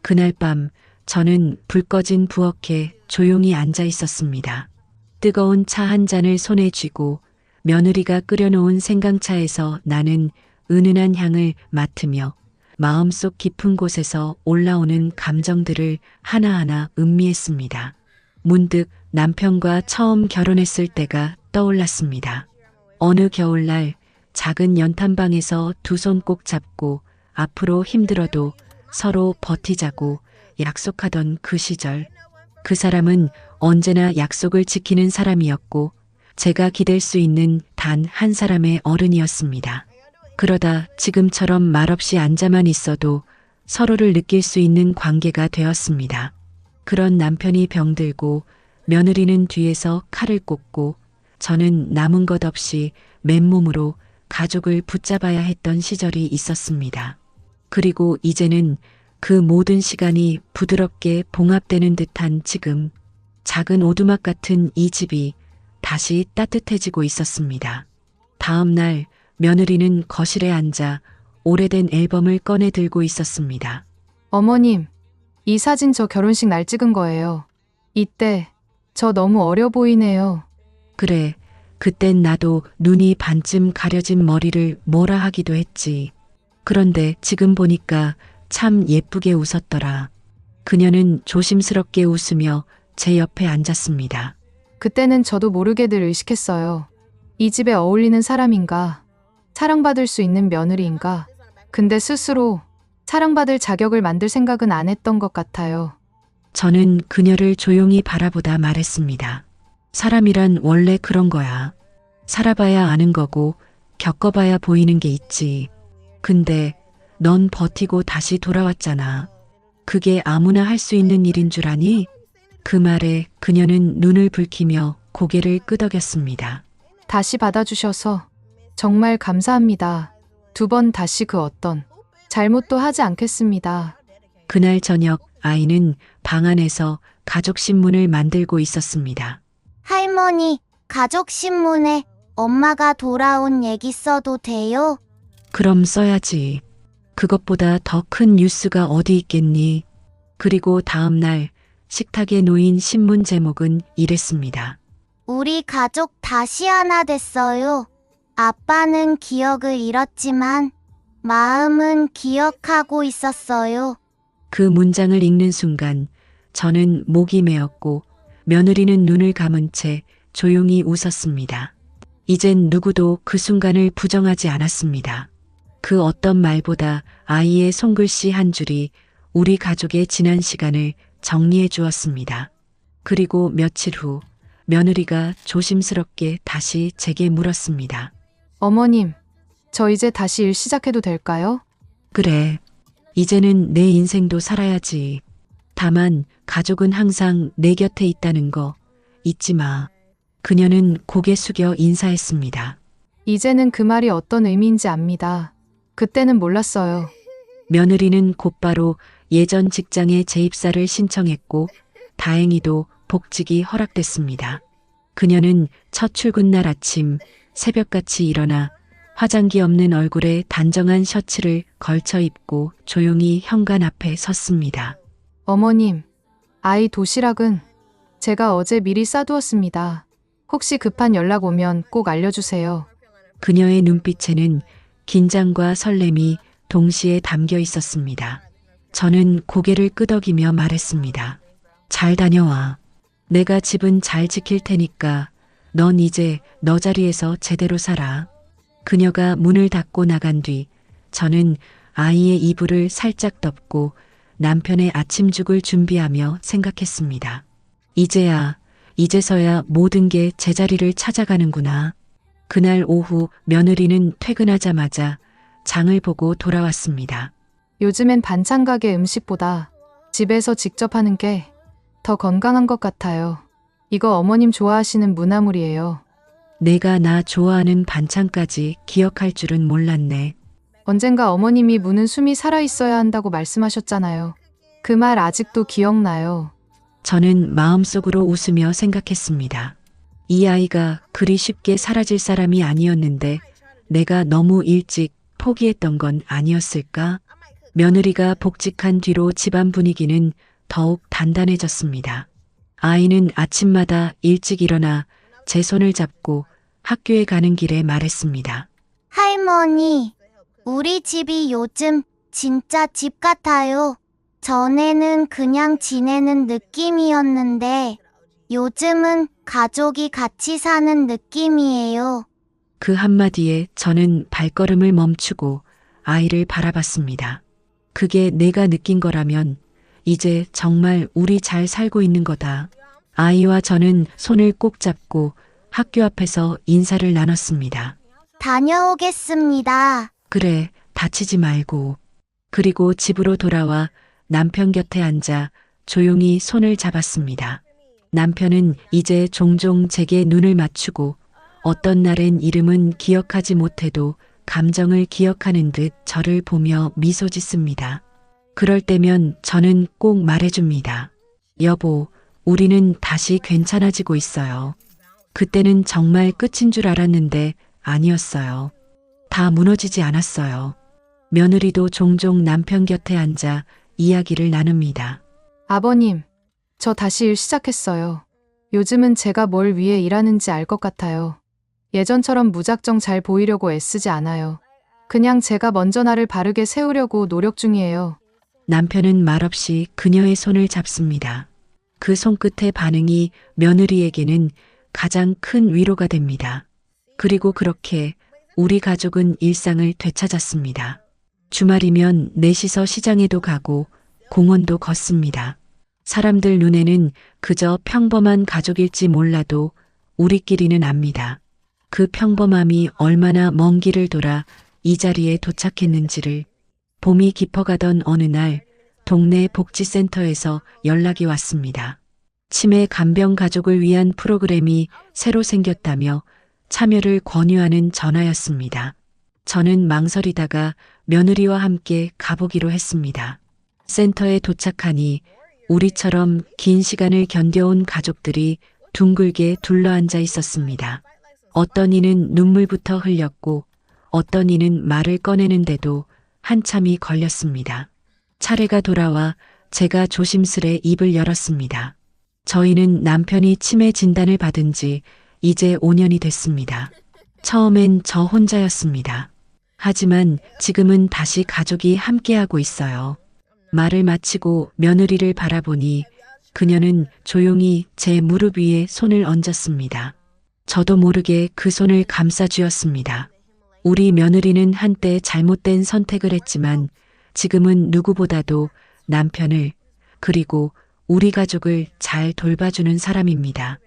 그날 밤 저는 불 꺼진 부엌에 조용히 앉아 있었습니다. 뜨거운 차 한 잔을 손에 쥐고 며느리가 끓여놓은 생강차에서 나는 은은한 향을 맡으며 마음속 깊은 곳에서 올라오는 감정들을 하나하나 음미했습니다. 문득 남편과 처음 결혼했을 때가 떠올랐습니다. 어느 겨울날 작은 연탄방에서 두 손 꼭 잡고 앞으로 힘들어도 서로 버티자고 약속하던 그 시절. 그 사람은 언제나 약속을 지키는 사람이었고 제가 기댈 수 있는 단 한 사람의 어른이었습니다. 그러다 지금처럼 말없이 앉아만 있어도 서로를 느낄 수 있는 관계가 되었습니다. 그런 남편이 병들고 며느리는 뒤에서 칼을 꽂고 저는 남은 것 없이 맨몸으로 가족을 붙잡아야 했던 시절이 있었습니다. 그리고 이제는 그 모든 시간이 부드럽게 봉합되는 듯한 지금, 작은 오두막 같은 이 집이 다시 따뜻해지고 있었습니다. 다음 날 며느리는 거실에 앉아 오래된 앨범을 꺼내 들고 있었습니다. 어머님, 이 사진 저 결혼식 날 찍은 거예요. 이때 저 너무 어려 보이네요. 그래, 그땐 나도 눈이 반쯤 가려진 머리를 뭐라 하기도 했지. 그런데 지금 보니까 참 예쁘게 웃었더라. 그녀는 조심스럽게 웃으며 제 옆에 앉았습니다. 그때는 저도 모르게 늘 의식했어요. 이 집에 어울리는 사람인가? 사랑받을 수 있는 며느리인가? 근데 스스로 사랑받을 자격을 만들 생각은 안 했던 것 같아요. 저는 그녀를 조용히 바라보다 말했습니다. 사람이란 원래 그런 거야. 살아봐야 아는 거고 겪어봐야 보이는 게 있지. 근데 넌 버티고 다시 돌아왔잖아. 그게 아무나 할 수 있는 일인 줄 아니? 그 말에 그녀는 눈을 붉히며 고개를 끄덕였습니다. 다시 받아주셔서 정말 감사합니다. 두 번 다시 그 어떤 잘못도 하지 않겠습니다. 그날 저녁 아이는 방 안에서 가족 신문을 만들고 있었습니다. 할머니, 가족 신문에 엄마가 돌아온 얘기 써도 돼요? 그럼 써야지. 그것보다 더 큰 뉴스가 어디 있겠니? 그리고 다음 날 식탁에 놓인 신문 제목은 이랬습니다. 우리 가족 다시 하나 됐어요. 아빠는 기억을 잃었지만 마음은 기억하고 있었어요. 그 문장을 읽는 순간 저는 목이 메었고 며느리는 눈을 감은 채 조용히 웃었습니다. 이젠 누구도 그 순간을 부정하지 않았습니다. 그 어떤 말보다 아이의 손글씨 한 줄이 우리 가족의 지난 시간을 정리해 주었습니다. 그리고 며칠 후 며느리가 조심스럽게 다시 제게 물었습니다. 어머님, 저 이제 다시 일 시작해도 될까요? 그래, 이제는 내 인생도 살아야지. 다만 가족은 항상 내 곁에 있다는 거 잊지 마. 그녀는 고개 숙여 인사했습니다. 이제는 그 말이 어떤 의미인지 압니다. 그때는 몰랐어요. 며느리는 곧바로 예전 직장에 재입사를 신청했고 다행히도 복직이 허락됐습니다. 그녀는 첫 출근 날 아침 새벽같이 일어나 화장기 없는 얼굴에 단정한 셔츠를 걸쳐 입고 조용히 현관 앞에 섰습니다. 어머님, 아이 도시락은 제가 어제 미리 싸두었습니다. 혹시 급한 연락 오면 꼭 알려주세요. 그녀의 눈빛에는 긴장과 설렘이 동시에 담겨 있었습니다. 저는 고개를 끄덕이며 말했습니다. 잘 다녀와. 내가 집은 잘 지킬 테니까 넌 이제 너 자리에서 제대로 살아. 그녀가 문을 닫고 나간 뒤 저는 아이의 이불을 살짝 덮고 남편의 아침죽을 준비하며 생각했습니다. 이제서야 모든 게 제자리를 찾아가는구나. 그날 오후 며느리는 퇴근하자마자 장을 보고 돌아왔습니다. 요즘엔 반찬 가게 음식보다 집에서 직접 하는 게 더 건강한 것 같아요. 이거 어머님 좋아하시는 무나물이에요. 내가 나 좋아하는 반찬까지 기억할 줄은 몰랐네. 언젠가 어머님이 무는 숨이 살아있어야 한다고 말씀하셨잖아요. 그 말 아직도 기억나요. 저는 마음속으로 웃으며 생각했습니다. 이 아이가 그리 쉽게 사라질 사람이 아니었는데 내가 너무 일찍 포기했던 건 아니었을까? 며느리가 복직한 뒤로 집안 분위기는 더욱 단단해졌습니다. 아이는 아침마다 일찍 일어나 제 손을 잡고 학교에 가는 길에 말했습니다. 할머니, 우리 집이 요즘 진짜 집 같아요. 전에는 그냥 지내는 느낌이었는데 요즘은 가족이 같이 사는 느낌이에요. 그 한마디에 저는 발걸음을 멈추고 아이를 바라봤습니다. 그게 내가 느낀 거라면 이제 정말 우리 잘 살고 있는 거다. 아이와 저는 손을 꼭 잡고 학교 앞에서 인사를 나눴습니다. 다녀오겠습니다. 그래, 다치지 말고. 그리고 집으로 돌아와 남편 곁에 앉아 조용히 손을 잡았습니다. 남편은 이제 종종 제게 눈을 맞추고 어떤 날엔 이름은 기억하지 못해도 감정을 기억하는 듯 저를 보며 미소 짓습니다. 그럴 때면 저는 꼭 말해줍니다. 여보, 우리는 다시 괜찮아지고 있어요. 그때는 정말 끝인 줄 알았는데 아니었어요. 다 무너지지 않았어요. 며느리도 종종 남편 곁에 앉아 이야기를 나눕니다. 아버님, 저 다시 일 시작했어요. 요즘은 제가 뭘 위해 일하는지 알 것 같아요. 예전처럼 무작정 잘 보이려고 애쓰지 않아요. 그냥 제가 먼저 나를 바르게 세우려고 노력 중이에요. 남편은 말없이 그녀의 손을 잡습니다. 그 손끝의 반응이 며느리에게는 가장 큰 위로가 됩니다. 그리고 그렇게 우리 가족은 일상을 되찾았습니다. 주말이면 넷이서 시장에도 가고 공원도 걷습니다. 사람들 눈에는 그저 평범한 가족일지 몰라도 우리끼리는 압니다. 그 평범함이 얼마나 먼 길을 돌아 이 자리에 도착했는지를. 봄이 깊어가던 어느 날 동네 복지센터에서 연락이 왔습니다. 치매 간병 가족을 위한 프로그램이 새로 생겼다며 참여를 권유하는 전화였습니다. 저는 망설이다가 며느리와 함께 가보기로 했습니다. 센터에 도착하니 우리처럼 긴 시간을 견뎌온 가족들이 둥글게 둘러앉아 있었습니다. 어떤 이는 눈물부터 흘렸고 어떤 이는 말을 꺼내는데도 한참이 걸렸습니다. 차례가 돌아와 제가 조심스레 입을 열었습니다. 저희는 남편이 치매 진단을 받은 지 이제 5년이 됐습니다. 처음엔 저 혼자였습니다. 하지만 지금은 다시 가족이 함께하고 있어요. 말을 마치고 며느리를 바라보니 그녀는 조용히 제 무릎 위에 손을 얹었습니다. 저도 모르게 그 손을 감싸쥐었습니다. 우리 며느리는 한때 잘못된 선택을 했지만 지금은 누구보다도 남편을 그리고 우리 가족을 잘 돌봐주는 사람입니다.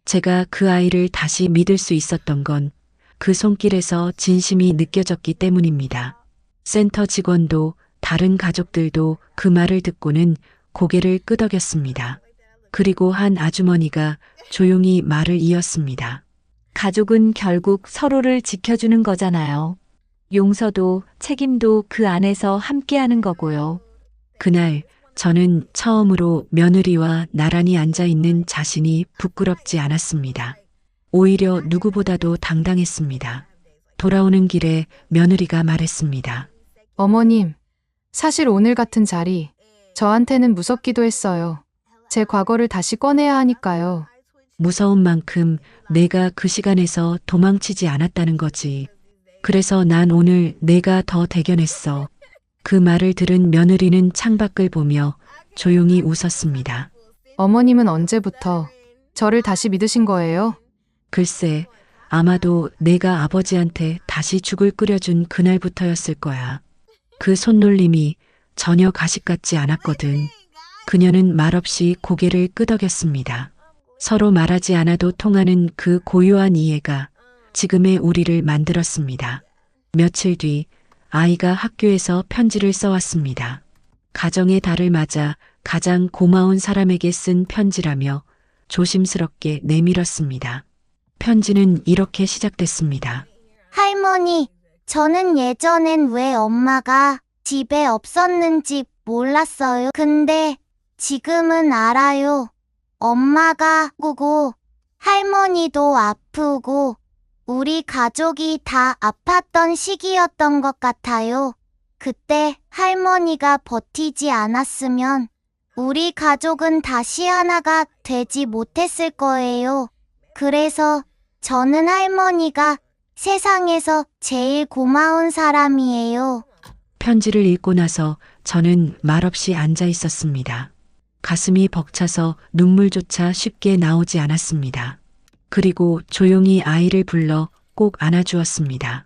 제가 그 아이를 다시 믿을 수 있었던 건 그 손길에서 진심이 느껴졌기 때문입니다. 센터 직원도 다른 가족들도 그 말을 듣고는 고개를 끄덕였습니다. 그리고 한 아주머니가 조용히 말을 이었습니다. 가족은 결국 서로를 지켜주는 거잖아요. 용서도 책임도 그 안에서 함께하는 거고요. 그날 저는 처음으로 며느리와 나란히 앉아 있는 자신이 부끄럽지 않았습니다. 오히려 누구보다도 당당했습니다. 돌아오는 길에 며느리가 말했습니다. 어머님, 사실 오늘 같은 자리, 저한테는 무섭기도 했어요. 제 과거를 다시 꺼내야 하니까요. 무서운 만큼 내가 그 시간에서 도망치지 않았다는 거지. 그래서 난 오늘 내가 더 대견했어. 그 말을 들은 며느리는 창밖을 보며 조용히 웃었습니다. 어머님은 언제부터 저를 다시 믿으신 거예요? 글쎄, 아마도 내가 아버지한테 다시 죽을 끓여준 그날부터였을 거야. 그 손놀림이 전혀 가식 같지 않았거든. 그녀는 말없이 고개를 끄덕였습니다. 서로 말하지 않아도 통하는 그 고요한 이해가 지금의 우리를 만들었습니다. 며칠 뒤 아이가 학교에서 편지를 써왔습니다. 가정의 달을 맞아 가장 고마운 사람에게 쓴 편지라며 조심스럽게 내밀었습니다. 편지는 이렇게 시작됐습니다. 할머니, 저는 예전엔 왜 엄마가 집에 없었는지 몰랐어요. 근데 지금은 알아요. 엄마가 아프고 할머니도 아프고 우리 가족이 다 아팠던 시기였던 것 같아요. 그때 할머니가 버티지 않았으면 우리 가족은 다시 하나가 되지 못했을 거예요. 그래서 저는 할머니가 세상에서 제일 고마운 사람이에요. 편지를 읽고 나서 저는 말없이 앉아 있었습니다. 가슴이 벅차서 눈물조차 쉽게 나오지 않았습니다. 그리고 조용히 아이를 불러 꼭 안아주었습니다.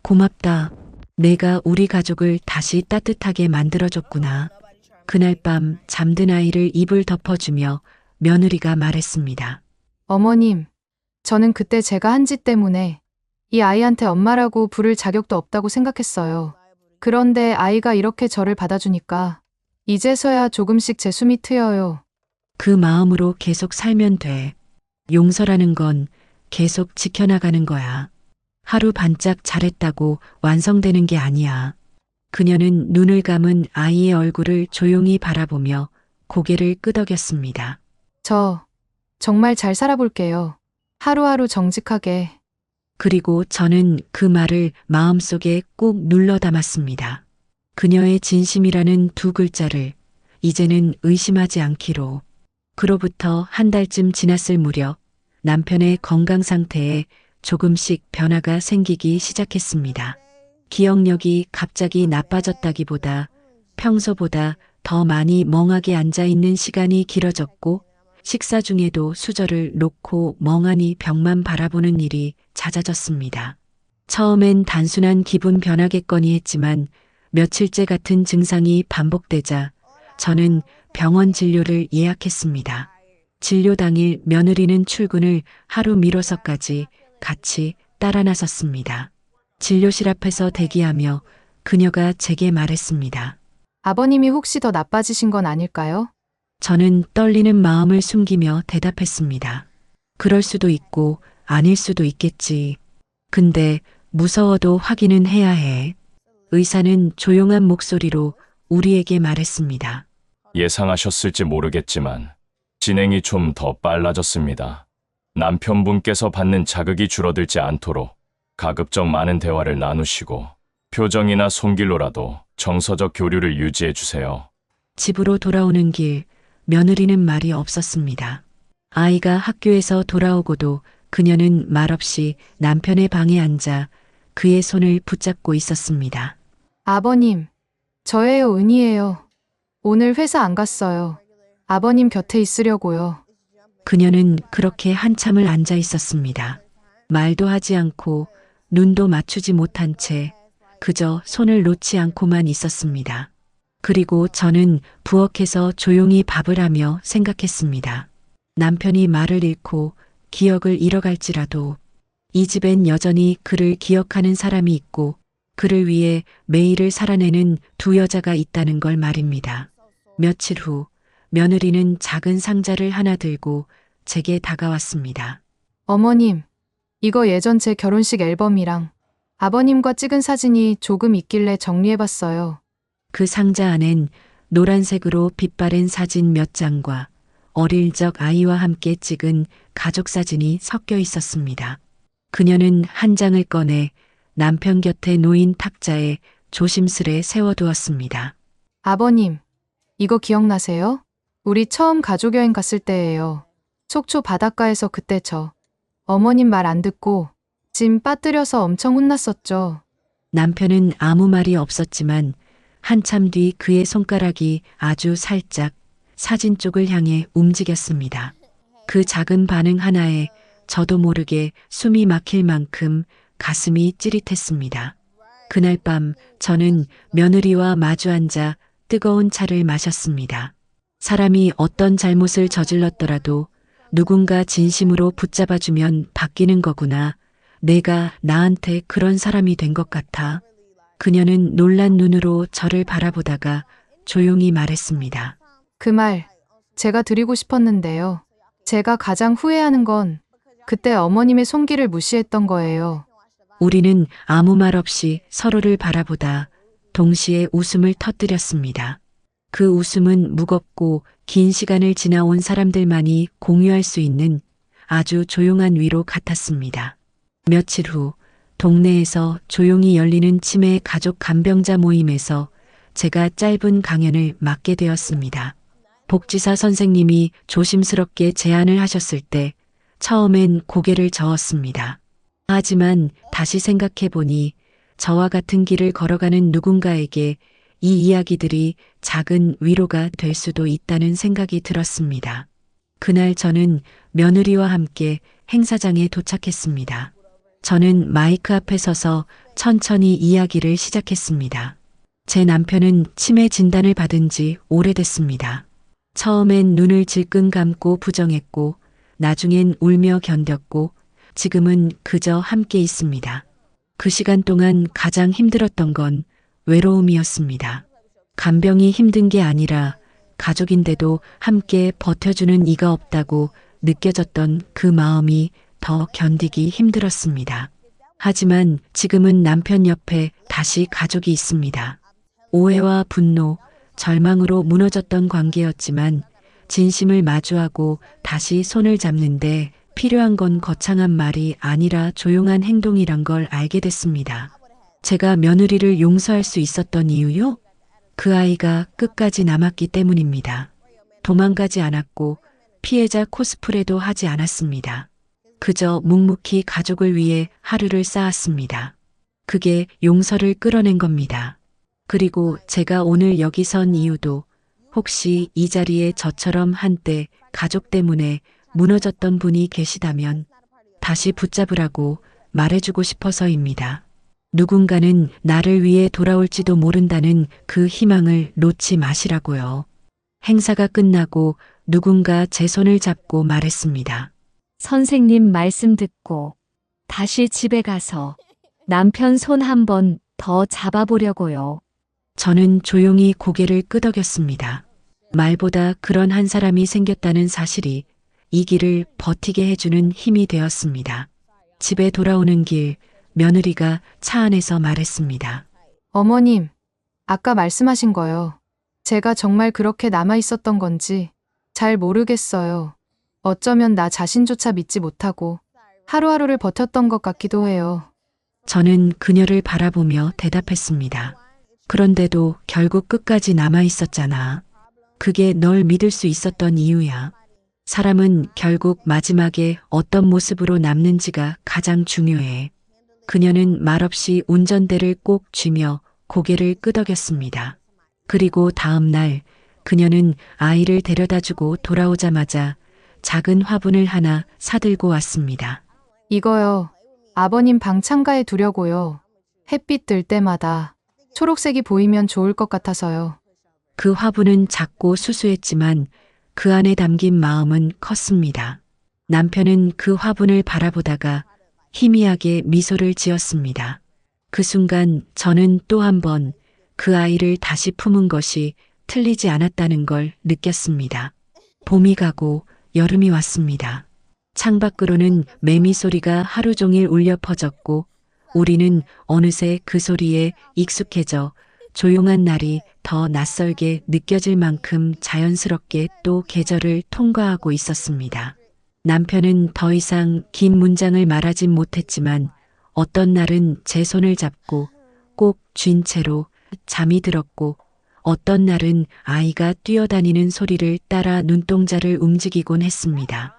고맙다. 내가 우리 가족을 다시 따뜻하게 만들어줬구나. 그날 밤 잠든 아이를 이불 덮어주며 며느리가 말했습니다. 어머님, 저는 그때 제가 한 짓 때문에 이 아이한테 엄마라고 부를 자격도 없다고 생각했어요. 그런데 아이가 이렇게 저를 받아주니까 이제서야 조금씩 제 숨이 트여요. 그 마음으로 계속 살면 돼. 용서라는 건 계속 지켜나가는 거야. 하루 반짝 잘했다고 완성되는 게 아니야. 그녀는 눈을 감은 아이의 얼굴을 조용히 바라보며 고개를 끄덕였습니다. 저 정말 잘 살아볼게요. 하루하루 정직하게. 그리고 저는 그 말을 마음속에 꾹 눌러 담았습니다. 그녀의 진심이라는 두 글자를 이제는 의심하지 않기로. 그로부터 한 달쯤 지났을 무렵 남편의 건강 상태에 조금씩 변화가 생기기 시작했습니다. 기억력이 갑자기 나빠졌다기보다 평소보다 더 많이 멍하게 앉아 있는 시간이 길어졌고 식사 중에도 수저를 놓고 멍하니 벽만 바라보는 일이 잦아졌습니다. 처음엔 단순한 기분 변화겠거니 했지만 며칠째 같은 증상이 반복되자 저는 병원 진료를 예약했습니다. 진료 당일 며느리는 출근을 하루 미뤄서까지 같이 따라 나섰습니다. 진료실 앞에서 대기하며 그녀가 제게 말했습니다. 아버님이 혹시 더 나빠지신 건 아닐까요? 저는 떨리는 마음을 숨기며 대답했습니다. 그럴 수도 있고 아닐 수도 있겠지. 근데 무서워도 확인은 해야 해. 의사는 조용한 목소리로 우리에게 말했습니다. 예상하셨을지 모르겠지만 진행이 좀 더 빨라졌습니다. 남편분께서 받는 자극이 줄어들지 않도록 가급적 많은 대화를 나누시고 표정이나 손길로라도 정서적 교류를 유지해 주세요. 집으로 돌아오는 길, 며느리는 말이 없었습니다. 아이가 학교에서 돌아오고도 그녀는 말없이 남편의 방에 앉아 그의 손을 붙잡고 있었습니다. 아버님, 저예요, 은희예요. 오늘 회사 안 갔어요. 아버님 곁에 있으려고요. 그녀는 그렇게 한참을 앉아 있었습니다. 말도 하지 않고 눈도 맞추지 못한 채 그저 손을 놓지 않고만 있었습니다. 그리고 저는 부엌에서 조용히 밥을 하며 생각했습니다. 남편이 말을 잃고 기억을 잃어갈지라도 이 집엔 여전히 그를 기억하는 사람이 있고 그를 위해 매일을 살아내는 두 여자가 있다는 걸 말입니다. 며칠 후 며느리는 작은 상자를 하나 들고 제게 다가왔습니다. 어머님, 이거 예전 제 결혼식 앨범이랑 아버님과 찍은 사진이 조금 있길래 정리해봤어요. 그 상자 안엔 노란색으로 빛바랜 사진 몇 장과 어릴 적 아이와 함께 찍은 가족 사진이 섞여 있었습니다. 그녀는 한 장을 꺼내 남편 곁에 놓인 탁자에 조심스레 세워두었습니다. 아버님, 이거 기억나세요? 우리 처음 가족여행 갔을 때예요. 속초 바닷가에서 그때 저 어머님 말 안 듣고 짐 빠뜨려서 엄청 혼났었죠. 남편은 아무 말이 없었지만 한참 뒤 그의 손가락이 아주 살짝 사진 쪽을 향해 움직였습니다. 그 작은 반응 하나에 저도 모르게 숨이 막힐 만큼 가슴이 찌릿했습니다. 그날 밤 저는 며느리와 마주 앉아 뜨거운 차를 마셨습니다. 사람이 어떤 잘못을 저질렀더라도 누군가 진심으로 붙잡아주면 바뀌는 거구나. 내가 나한테 그런 사람이 된 것 같아. 그녀는 놀란 눈으로 저를 바라보다가 조용히 말했습니다. 그 말 제가 드리고 싶었는데요. 제가 가장 후회하는 건 그때 어머님의 손길을 무시했던 거예요. 우리는 아무 말 없이 서로를 바라보다 동시에 웃음을 터뜨렸습니다. 그 웃음은 무겁고 긴 시간을 지나온 사람들만이 공유할 수 있는 아주 조용한 위로 같았습니다. 며칠 후 동네에서 조용히 열리는 치매 가족 간병자 모임에서 제가 짧은 강연을 맡게 되었습니다. 복지사 선생님이 조심스럽게 제안을 하셨을 때 처음엔 고개를 저었습니다. 하지만 다시 생각해 보니 저와 같은 길을 걸어가는 누군가에게 이 이야기들이 작은 위로가 될 수도 있다는 생각이 들었습니다. 그날 저는 며느리와 함께 행사장에 도착했습니다. 저는 마이크 앞에 서서 천천히 이야기를 시작했습니다. 제 남편은 치매 진단을 받은 지 오래됐습니다. 처음엔 눈을 질끈 감고 부정했고, 나중엔 울며 견뎠고, 지금은 그저 함께 있습니다. 그 시간 동안 가장 힘들었던 건 외로움이었습니다. 간병이 힘든 게 아니라 가족인데도 함께 버텨주는 이가 없다고 느껴졌던 그 마음이 더 견디기 힘들었습니다. 하지만 지금은 남편 옆에 다시 가족이 있습니다. 오해와 분노, 절망으로 무너졌던 관계였지만 진심을 마주하고 다시 손을 잡는데 필요한 건 거창한 말이 아니라 조용한 행동이란 걸 알게 됐습니다. 제가 며느리를 용서할 수 있었던 이유요? 그 아이가 끝까지 남았기 때문입니다. 도망가지 않았고 피해자 코스프레도 하지 않았습니다. 그저 묵묵히 가족을 위해 하루를 쌓았습니다. 그게 용서를 끌어낸 겁니다. 그리고 제가 오늘 여기 선 이유도 혹시 이 자리에 저처럼 한때 가족 때문에 무너졌던 분이 계시다면 다시 붙잡으라고 말해주고 싶어서입니다. 누군가는 나를 위해 돌아올지도 모른다는 그 희망을 놓지 마시라고요. 행사가 끝나고 누군가 제 손을 잡고 말했습니다. 선생님 말씀 듣고 다시 집에 가서 남편 손 한 번 더 잡아보려고요. 저는 조용히 고개를 끄덕였습니다. 말보다 그런 한 사람이 생겼다는 사실이 이 길을 버티게 해주는 힘이 되었습니다. 집에 돌아오는 길, 며느리가 차 안에서 말했습니다. 어머님, 아까 말씀하신 거요. 제가 정말 그렇게 남아 있었던 건지 잘 모르겠어요. 어쩌면 나 자신조차 믿지 못하고 하루하루를 버텼던 것 같기도 해요. 저는 그녀를 바라보며 대답했습니다. 그런데도 결국 끝까지 남아 있었잖아. 그게 널 믿을 수 있었던 이유야. 사람은 결국 마지막에 어떤 모습으로 남는지가 가장 중요해. 그녀는 말없이 운전대를 꼭 쥐며 고개를 끄덕였습니다. 그리고 다음 날 그녀는 아이를 데려다주고 돌아오자마자 작은 화분을 하나 사들고 왔습니다. 이거요. 아버님 방 창가에 두려고요. 햇빛 들 때마다 초록색이 보이면 좋을 것 같아서요. 그 화분은 작고 수수했지만 그 안에 담긴 마음은 컸습니다. 남편은 그 화분을 바라보다가 희미하게 미소를 지었습니다. 그 순간 저는 또 한 번 그 아이를 다시 품은 것이 틀리지 않았다는 걸 느꼈습니다. 봄이 가고 여름이 왔습니다. 창밖으로는 매미 소리가 하루 종일 울려 퍼졌고 우리는 어느새 그 소리에 익숙해져 조용한 날이 더 낯설게 느껴질 만큼 자연스럽게 또 계절을 통과하고 있었습니다. 남편은 더 이상 긴 문장을 말하진 못했지만 어떤 날은 제 손을 잡고 꼭 쥔 채로 잠이 들었고 어떤 날은 아이가 뛰어다니는 소리를 따라 눈동자를 움직이곤 했습니다.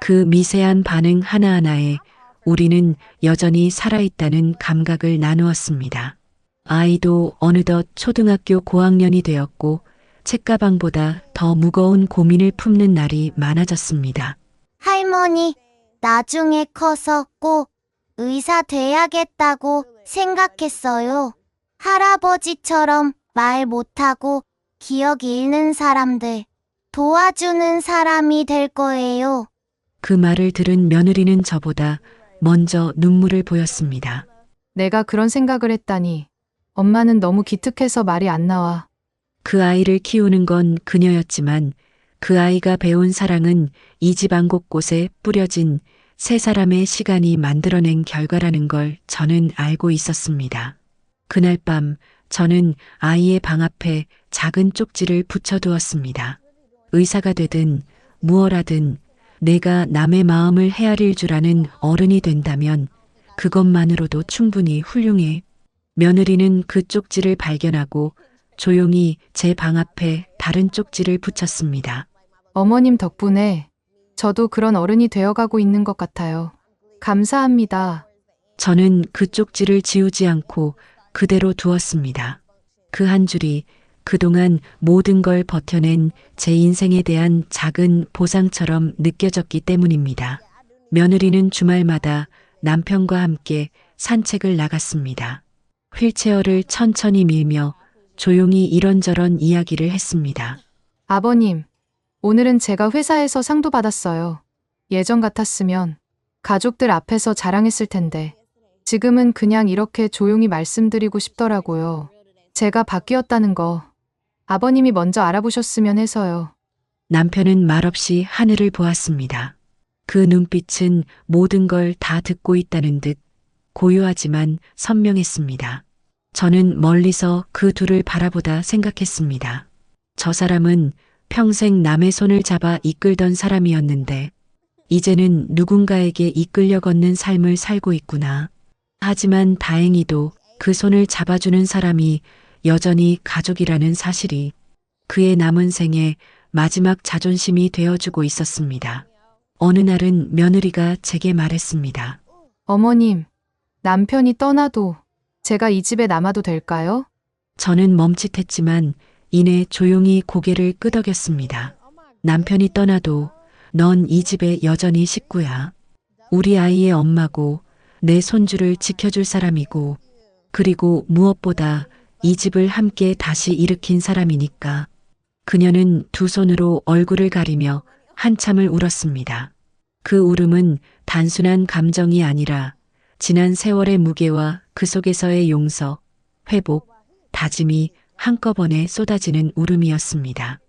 그 미세한 반응 하나하나에 우리는 여전히 살아있다는 감각을 나누었습니다. 아이도 어느덧 초등학교 고학년이 되었고 책가방보다 더 무거운 고민을 품는 날이 많아졌습니다. 할머니, 나중에 커서 꼭 의사 돼야겠다고 생각했어요. 할아버지처럼 말 못하고 기억 잃는 사람들 도와주는 사람이 될 거예요. 그 말을 들은 며느리는 저보다 먼저 눈물을 보였습니다. 내가 그런 생각을 했다니. 엄마는 너무 기특해서 말이 안 나와. 그 아이를 키우는 건 그녀였지만 그 아이가 배운 사랑은 이 집안 곳곳에 뿌려진 세 사람의 시간이 만들어낸 결과라는 걸 저는 알고 있었습니다. 그날 밤 저는 아이의 방 앞에 작은 쪽지를 붙여두었습니다. 의사가 되든 무엇하든 내가 남의 마음을 헤아릴 줄 아는 어른이 된다면 그것만으로도 충분히 훌륭해. 며느리는 그 쪽지를 발견하고 조용히 제 방 앞에 다른 쪽지를 붙였습니다. 어머님 덕분에 저도 그런 어른이 되어가고 있는 것 같아요. 감사합니다. 저는 그 쪽지를 지우지 않고 그대로 두었습니다. 그 한 줄이 그동안 모든 걸 버텨낸 제 인생에 대한 작은 보상처럼 느껴졌기 때문입니다. 며느리는 주말마다 남편과 함께 산책을 나갔습니다. 휠체어를 천천히 밀며 조용히 이런저런 이야기를 했습니다. 아버님, 오늘은 제가 회사에서 상도 받았어요. 예전 같았으면 가족들 앞에서 자랑했을 텐데 지금은 그냥 이렇게 조용히 말씀드리고 싶더라고요. 제가 바뀌었다는 거 아버님이 먼저 알아보셨으면 해서요. 남편은 말없이 하늘을 보았습니다. 그 눈빛은 모든 걸 다 듣고 있다는 듯 고요하지만 선명했습니다. 저는 멀리서 그 둘을 바라보다 생각했습니다. 저 사람은 평생 남의 손을 잡아 이끌던 사람이었는데 이제는 누군가에게 이끌려 걷는 삶을 살고 있구나. 하지만 다행히도 그 손을 잡아주는 사람이 여전히 가족이라는 사실이 그의 남은 생의 마지막 자존심이 되어주고 있었습니다. 어느 날은 며느리가 제게 말했습니다. 어머님, 남편이 떠나도 제가 이 집에 남아도 될까요? 저는 멈칫했지만 이내 조용히 고개를 끄덕였습니다. 남편이 떠나도 넌 이 집에 여전히 식구야. 우리 아이의 엄마고 내 손주를 지켜줄 사람이고 그리고 무엇보다 이 집을 함께 다시 일으킨 사람이니까. 그녀는 두 손으로 얼굴을 가리며 한참을 울었습니다. 그 울음은 단순한 감정이 아니라 지난 세월의 무게와 그 속에서의 용서, 회복, 다짐이 한꺼번에 쏟아지는 울음이었습니다.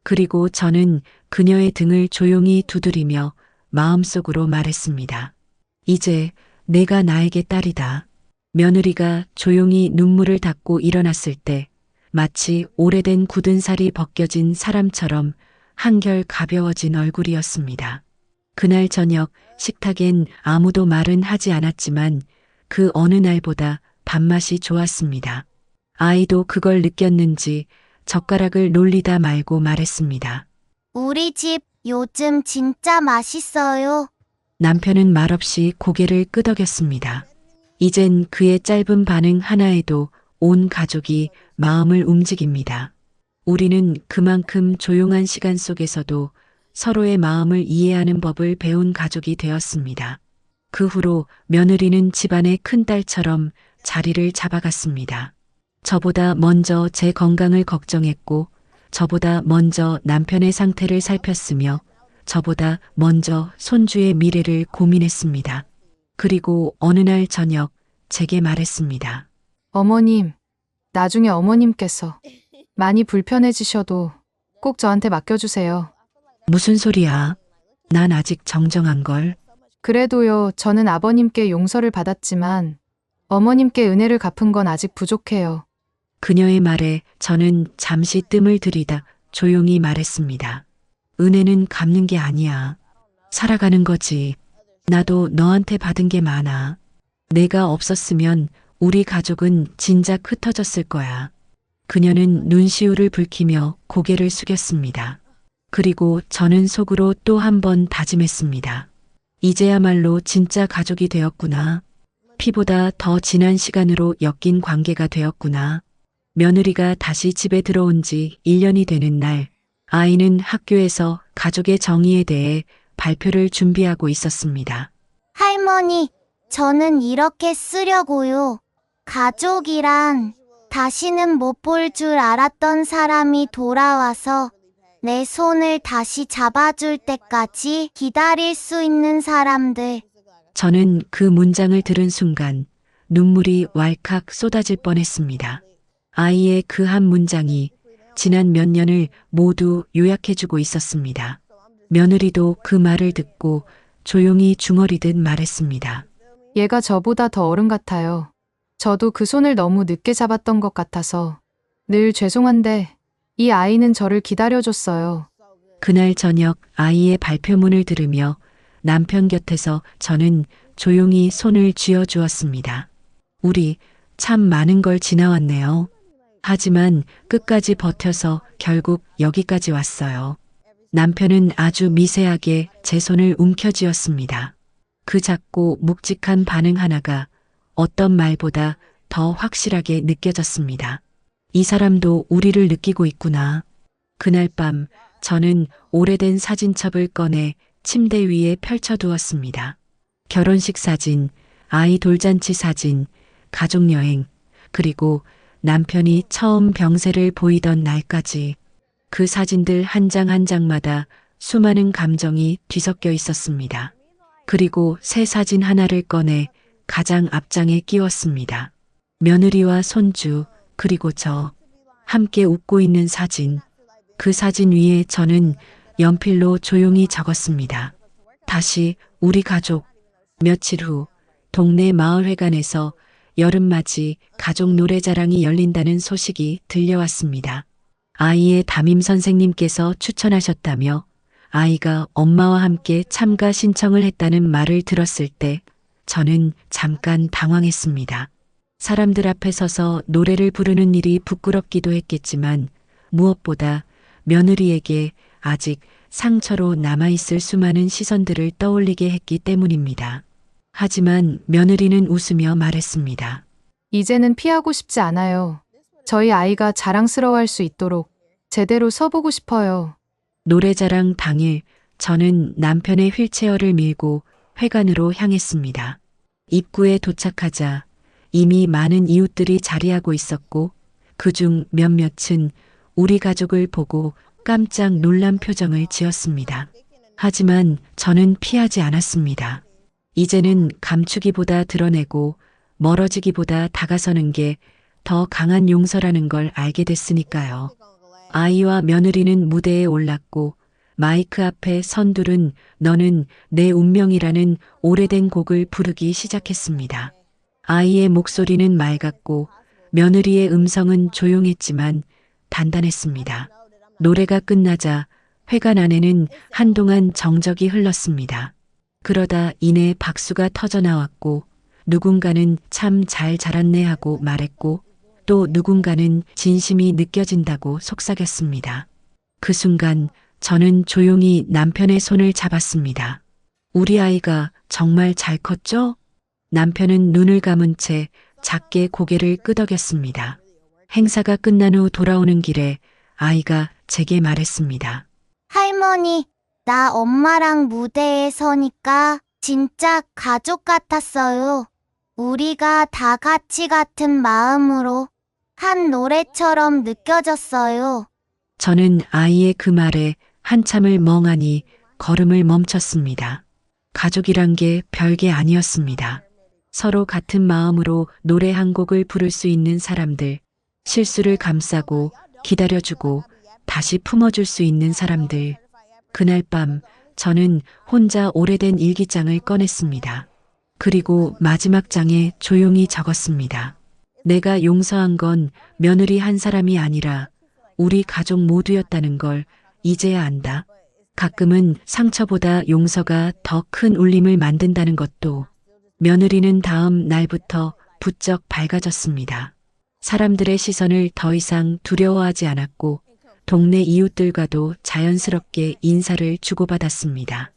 그리고 저는 그녀의 등을 조용히 두드리며 마음속으로 말했습니다. 이제 내가 나에게 딸이다. 며느리가 조용히 눈물을 닦고 일어났을 때 마치 오래된 굳은 살이 벗겨진 사람처럼 한결 가벼워진 얼굴이었습니다. 그날 저녁 식탁엔 아무도 말은 하지 않았지만 그 어느 날보다 밥맛이 좋았습니다. 아이도 그걸 느꼈는지 젓가락을 놀리다 말고 말했습니다. 우리 집 요즘 진짜 맛있어요. 남편은 말없이 고개를 끄덕였습니다. 이젠 그의 짧은 반응 하나에도 온 가족이 마음을 움직입니다. 우리는 그만큼 조용한 시간 속에서도 서로의 마음을 이해하는 법을 배운 가족이 되었습니다. 그 후로 며느리는 집안의 큰딸처럼 자리를 잡아갔습니다. 저보다 먼저 제 건강을 걱정했고, 저보다 먼저 남편의 상태를 살폈으며, 저보다 먼저 손주의 미래를 고민했습니다. 그리고 어느 날 저녁 제게 말했습니다. 어머님, 나중에 어머님께서 많이 불편해지셔도 꼭 저한테 맡겨주세요. 무슨 소리야? 난 아직 정정한걸. 그래도요, 저는 아버님께 용서를 받았지만 어머님께 은혜를 갚은 건 아직 부족해요. 그녀의 말에 저는 잠시 뜸을 들이다 조용히 말했습니다. 은혜는 갚는 게 아니야. 살아가는 거지. 나도 너한테 받은 게 많아. 내가 없었으면 우리 가족은 진작 흩어졌을 거야. 그녀는 눈시울을 붉히며 고개를 숙였습니다. 그리고 저는 속으로 또 한 번 다짐했습니다. 이제야말로 진짜 가족이 되었구나. 피보다 더 진한 시간으로 엮인 관계가 되었구나. 며느리가 다시 집에 들어온 지 1년이 되는 날, 아이는 학교에서 가족의 정의에 대해 발표를 준비하고 있었습니다. 할머니, 저는 이렇게 쓰려고요. 가족이란 다시는 못 볼 줄 알았던 사람이 돌아와서 내 손을 다시 잡아줄 때까지 기다릴 수 있는 사람들. 저는 그 문장을 들은 순간 눈물이 왈칵 쏟아질 뻔했습니다. 아이의 그 한 문장이 지난 몇 년을 모두 요약해주고 있었습니다. 며느리도 그 말을 듣고 조용히 중얼이듯 말했습니다. 얘가 저보다 더 어른 같아요. 저도 그 손을 너무 늦게 잡았던 것 같아서 늘 죄송한데 이 아이는 저를 기다려줬어요. 그날 저녁 아이의 발표문을 들으며 남편 곁에서 저는 조용히 손을 쥐어 주었습니다. 우리 참 많은 걸 지나왔네요. 하지만 끝까지 버텨서 결국 여기까지 왔어요. 남편은 아주 미세하게 제 손을 움켜쥐었습니다. 그 작고 묵직한 반응 하나가 어떤 말보다 더 확실하게 느껴졌습니다. 이 사람도 우리를 느끼고 있구나. 그날 밤 저는 오래된 사진첩을 꺼내 침대 위에 펼쳐두었습니다. 결혼식 사진, 아이 돌잔치 사진, 가족여행, 그리고 남편이 처음 병세를 보이던 날까지 그 사진들 한 장 한 장마다 수많은 감정이 뒤섞여 있었습니다. 그리고 새 사진 하나를 꺼내 가장 앞장에 끼웠습니다. 며느리와 손주, 그리고 저, 함께 웃고 있는 사진. 그 사진 위에 저는 연필로 조용히 적었습니다. 다시 우리 가족. 며칠 후 동네 마을회관에서 여름맞이 가족 노래자랑이 열린다는 소식이 들려왔습니다. 아이의 담임 선생님께서 추천하셨다며 아이가 엄마와 함께 참가 신청을 했다는 말을 들었을 때 저는 잠깐 당황했습니다. 사람들 앞에 서서 노래를 부르는 일이 부끄럽기도 했겠지만 무엇보다 며느리에게 아직 상처로 남아있을 수많은 시선들을 떠올리게 했기 때문입니다. 하지만 며느리는 웃으며 말했습니다. 이제는 피하고 싶지 않아요. 저희 아이가 자랑스러워할 수 있도록 제대로 서보고 싶어요. 노래자랑 당일 저는 남편의 휠체어를 밀고 회관으로 향했습니다. 입구에 도착하자 이미 많은 이웃들이 자리하고 있었고 그중 몇몇은 우리 가족을 보고 깜짝 놀란 표정을 지었습니다. 하지만 저는 피하지 않았습니다. 이제는 감추기보다 드러내고 멀어지기보다 다가서는 게 더 강한 용서라는 걸 알게 됐으니까요. 아이와 며느리는 무대에 올랐고 마이크 앞에 선 둘은 너는 내 운명이라는 오래된 곡을 부르기 시작했습니다. 아이의 목소리는 맑았고 며느리의 음성은 조용했지만 단단했습니다. 노래가 끝나자 회관 안에는 한동안 정적이 흘렀습니다. 그러다 이내 박수가 터져 나왔고 누군가는 참 잘 자랐네 하고 말했고 또 누군가는 진심이 느껴진다고 속삭였습니다. 그 순간 저는 조용히 남편의 손을 잡았습니다. 우리 아이가 정말 잘 컸죠? 남편은 눈을 감은 채 작게 고개를 끄덕였습니다. 행사가 끝난 후 돌아오는 길에 아이가 제게 말했습니다. 할머니, 나 엄마랑 무대에 서니까 진짜 가족 같았어요. 우리가 다 같이 같은 마음으로 한 노래처럼 느껴졌어요. 저는 아이의 그 말에 한참을 멍하니 걸음을 멈췄습니다. 가족이란 게 별게 아니었습니다. 서로 같은 마음으로 노래 한 곡을 부를 수 있는 사람들, 실수를 감싸고 기다려주고 다시 품어줄 수 있는 사람들. 그날 밤 저는 혼자 오래된 일기장을 꺼냈습니다. 그리고 마지막 장에 조용히 적었습니다. 내가 용서한 건 며느리 한 사람이 아니라 우리 가족 모두였다는 걸 이제야 안다. 가끔은 상처보다 용서가 더 큰 울림을 만든다는 것도. 며느리는 다음 날부터 부쩍 밝아졌습니다. 사람들의 시선을 더 이상 두려워하지 않았고 동네 이웃들과도 자연스럽게 인사를 주고받았습니다.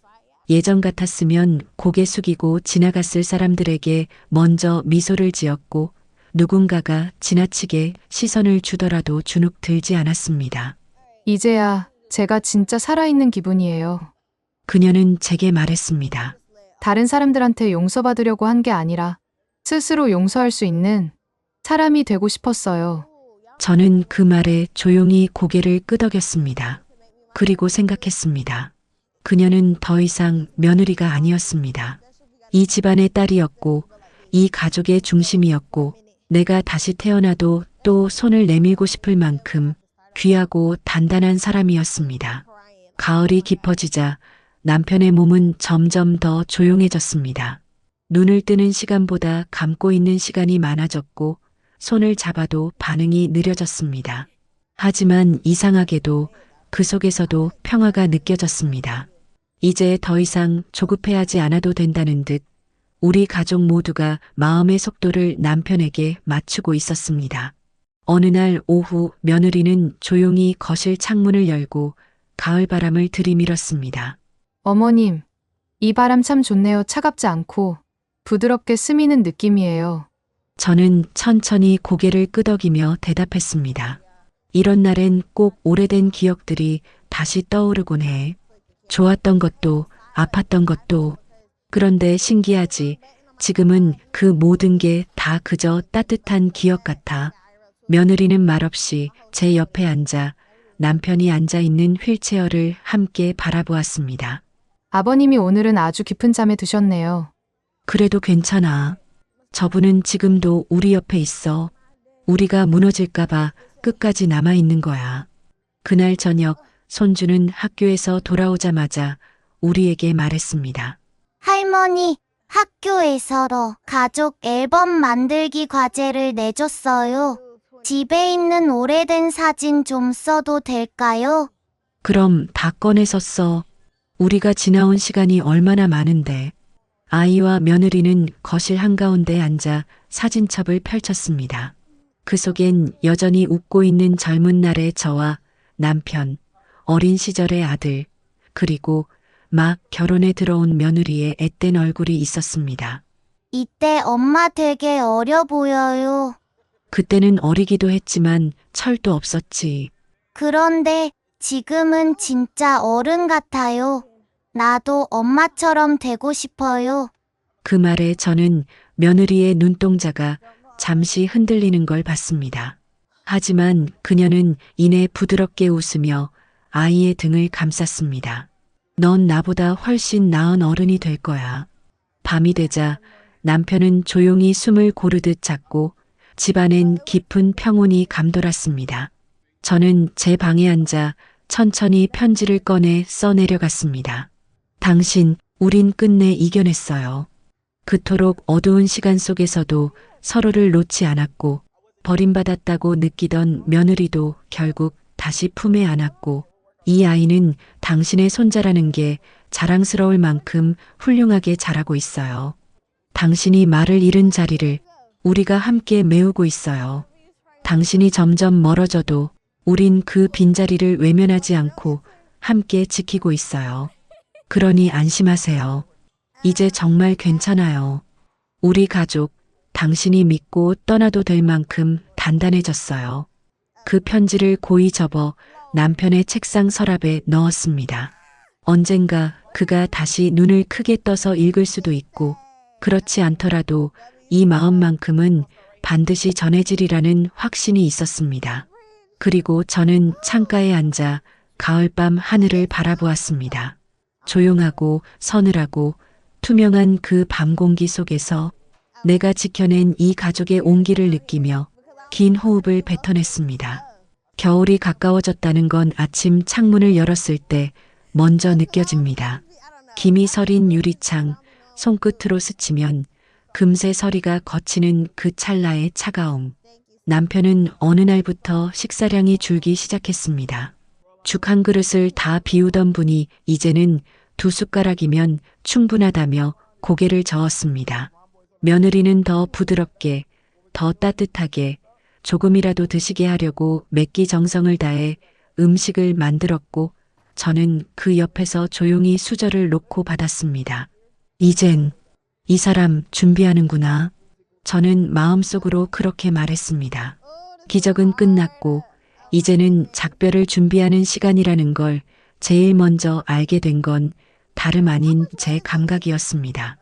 예전 같았으면 고개 숙이고 지나갔을 사람들에게 먼저 미소를 지었고 누군가가 지나치게 시선을 주더라도 주눅 들지 않았습니다. 이제야 제가 진짜 살아있는 기분이에요. 그녀는 제게 말했습니다. 다른 사람들한테 용서받으려고 한 게 아니라 스스로 용서할 수 있는 사람이 되고 싶었어요. 저는 그 말에 조용히 고개를 끄덕였습니다. 그리고 생각했습니다. 그녀는 더 이상 며느리가 아니었습니다. 이 집안의 딸이었고 이 가족의 중심이었고 내가 다시 태어나도 또 손을 내밀고 싶을 만큼 귀하고 단단한 사람이었습니다. 가을이 깊어지자 남편의 몸은 점점 더 조용해졌습니다. 눈을 뜨는 시간보다 감고 있는 시간이 많아졌고 손을 잡아도 반응이 느려졌습니다. 하지만 이상하게도 그 속에서도 평화가 느껴졌습니다. 이제 더 이상 조급해하지 않아도 된다는 듯 우리 가족 모두가 마음의 속도를 남편에게 맞추고 있었습니다. 어느 날 오후 며느리는 조용히 거실 창문을 열고 가을 바람을 들이밀었습니다. 어머님, 이 바람 참 좋네요. 차갑지 않고 부드럽게 스미는 느낌이에요. 저는 천천히 고개를 끄덕이며 대답했습니다. 이런 날엔 꼭 오래된 기억들이 다시 떠오르곤 해. 좋았던 것도 아팠던 것도. 그런데 신기하지. 지금은 그 모든 게 다 그저 따뜻한 기억 같아. 며느리는 말없이 제 옆에 앉아 남편이 앉아 있는 휠체어를 함께 바라보았습니다. 아버님이 오늘은 아주 깊은 잠에 드셨네요. 그래도 괜찮아. 저분은 지금도 우리 옆에 있어. 우리가 무너질까봐 끝까지 남아있는 거야. 그날 저녁 손주는 학교에서 돌아오자마자 우리에게 말했습니다. 할머니, 학교에서 가족 앨범 만들기 과제를 내줬어요. 집에 있는 오래된 사진 좀 써도 될까요? 그럼 다 꺼내서 써. 우리가 지나온 시간이 얼마나 많은데. 아이와 며느리는 거실 한가운데 앉아 사진첩을 펼쳤습니다. 그 속엔 여전히 웃고 있는 젊은 날의 저와 남편, 어린 시절의 아들, 그리고 막 결혼에 들어온 며느리의 앳된 얼굴이 있었습니다. 이때 엄마 되게 어려 보여요. 그때는 어리기도 했지만 철도 없었지. 그런데 지금은 진짜 어른 같아요. 나도 엄마처럼 되고 싶어요. 그 말에 저는 며느리의 눈동자가 잠시 흔들리는 걸 봤습니다. 하지만 그녀는 이내 부드럽게 웃으며 아이의 등을 감쌌습니다. 넌 나보다 훨씬 나은 어른이 될 거야. 밤이 되자 남편은 조용히 숨을 고르듯 잤고 집안엔 깊은 평온이 감돌았습니다. 저는 제 방에 앉아 천천히 편지를 꺼내 써내려갔습니다. 당신, 우린 끝내 이겨냈어요. 그토록 어두운 시간 속에서도 서로를 놓지 않았고 버림받았다고 느끼던 며느리도 결국 다시 품에 안았고 이 아이는 당신의 손자라는 게 자랑스러울 만큼 훌륭하게 자라고 있어요. 당신이 말을 잃은 자리를 우리가 함께 메우고 있어요. 당신이 점점 멀어져도 우린 그 빈자리를 외면하지 않고 함께 지키고 있어요. 그러니 안심하세요. 이제 정말 괜찮아요. 우리 가족, 당신이 믿고 떠나도 될 만큼 단단해졌어요. 그 편지를 고이 접어 남편의 책상 서랍에 넣었습니다. 언젠가 그가 다시 눈을 크게 떠서 읽을 수도 있고 그렇지 않더라도 이 마음만큼은 반드시 전해지리라는 확신이 있었습니다. 그리고 저는 창가에 앉아 가을밤 하늘을 바라보았습니다. 조용하고 서늘하고 투명한 그 밤 공기 속에서 내가 지켜낸 이 가족의 온기를 느끼며 긴 호흡을 뱉어냈습니다. 겨울이 가까워졌다는 건 아침 창문을 열었을 때 먼저 느껴집니다. 김이 서린 유리창, 손끝으로 스치면 금세 서리가 거치는 그 찰나의 차가움. 남편은 어느 날부터 식사량이 줄기 시작했습니다. 죽 한 그릇을 다 비우던 분이 이제는 2숟가락이면 충분하다며 고개를 저었습니다. 며느리는 더 부드럽게, 더 따뜻하게, 조금이라도 드시게 하려고 맵기 정성을 다해 음식을 만들었고 저는 그 옆에서 조용히 수저를 놓고 받았습니다. 이젠 이 사람 준비하는구나. 저는 마음속으로 그렇게 말했습니다. 기적은 끝났고 이제는 작별을 준비하는 시간이라는 걸 제일 먼저 알게 된 건 다름 아닌 제 감각이었습니다.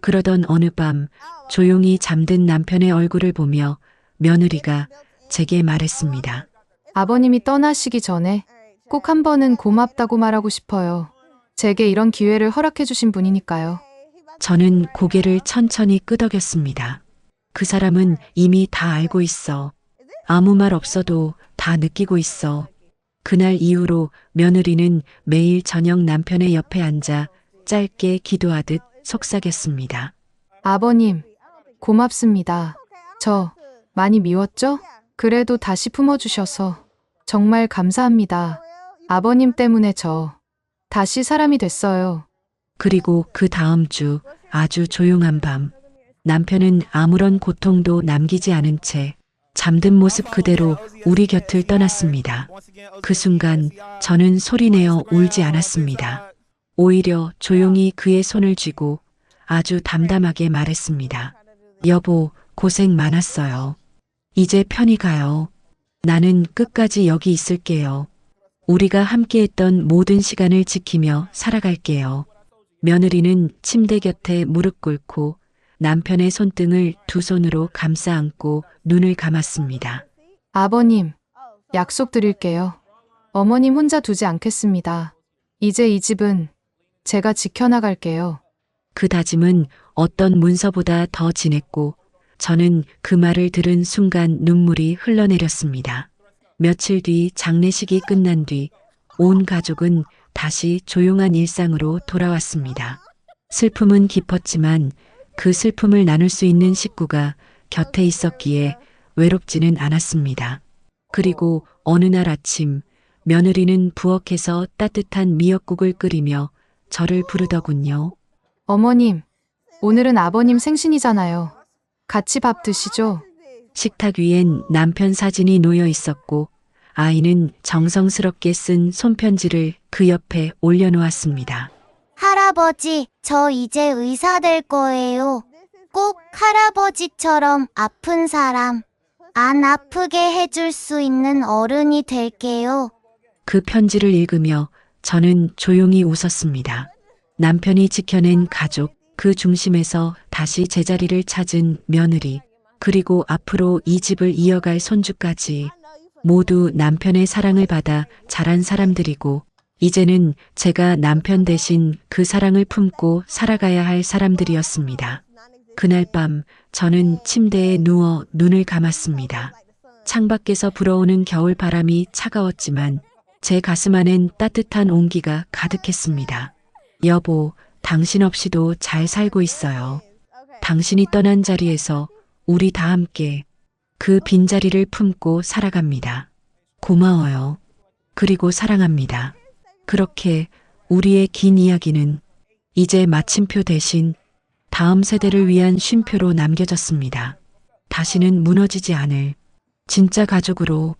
그러던 어느 밤 조용히 잠든 남편의 얼굴을 보며 며느리가 제게 말했습니다. 아버님이 떠나시기 전에 꼭 한 번은 고맙다고 말하고 싶어요. 제게 이런 기회를 허락해 주신 분이니까요. 저는 고개를 천천히 끄덕였습니다. 그 사람은 이미 다 알고 있어. 아무 말 없어도 다 느끼고 있어. 그날 이후로 며느리는 매일 저녁 남편의 옆에 앉아 짧게 기도하듯 속삭였습니다. 아버님, 고맙습니다. 저 많이 미웠죠? 그래도 다시 품어주셔서 정말 감사합니다. 아버님 때문에 저 다시 사람이 됐어요. 그리고 그 다음 주 아주 조용한 밤 남편은 아무런 고통도 남기지 않은 채 잠든 모습 그대로 우리 곁을 떠났습니다. 그 순간 저는 소리내어 울지 않았습니다. 오히려 조용히 그의 손을 쥐고 아주 담담하게 말했습니다. 여보, 고생 많았어요. 이제 편히 가요. 나는 끝까지 여기 있을게요. 우리가 함께했던 모든 시간을 지키며 살아갈게요. 며느리는 침대 곁에 무릎 꿇고 남편의 손등을 두 손으로 감싸 안고 눈을 감았습니다. 아버님, 약속드릴게요. 어머님 혼자 두지 않겠습니다. 이제 이 집은 제가 지켜나갈게요. 그 다짐은 어떤 문서보다 더 진했고 저는 그 말을 들은 순간 눈물이 흘러내렸습니다. 며칠 뒤 장례식이 끝난 뒤 온 가족은 다시 조용한 일상으로 돌아왔습니다. 슬픔은 깊었지만 그 슬픔을 나눌 수 있는 식구가 곁에 있었기에 외롭지는 않았습니다. 그리고 어느 날 아침 며느리는 부엌에서 따뜻한 미역국을 끓이며 저를 부르더군요. 어머님, 오늘은 아버님 생신이잖아요. 같이 밥 드시죠? 식탁 위엔 남편 사진이 놓여 있었고 아이는 정성스럽게 쓴 손편지를 그 옆에 올려놓았습니다. 할아버지, 저 이제 의사 될 거예요. 꼭 할아버지처럼 아픈 사람, 안 아프게 해줄 수 있는 어른이 될게요. 그 편지를 읽으며 저는 조용히 웃었습니다. 남편이 지켜낸 가족, 그 중심에서 다시 제자리를 찾은 며느리, 그리고 앞으로 이 집을 이어갈 손주까지 모두 남편의 사랑을 받아 자란 사람들이고 이제는 제가 남편 대신 그 사랑을 품고 살아가야 할 사람들이었습니다. 그날 밤 저는 침대에 누워 눈을 감았습니다. 창밖에서 불어오는 겨울 바람이 차가웠지만 제 가슴 안엔 따뜻한 온기가 가득했습니다. 여보, 당신 없이도 잘 살고 있어요. 당신이 떠난 자리에서 우리 다 함께 그 빈자리를 품고 살아갑니다. 고마워요. 그리고 사랑합니다. 그렇게 우리의 긴 이야기는 이제 마침표 대신 다음 세대를 위한 쉼표로 남겨졌습니다. 다시는 무너지지 않을 진짜 가족으로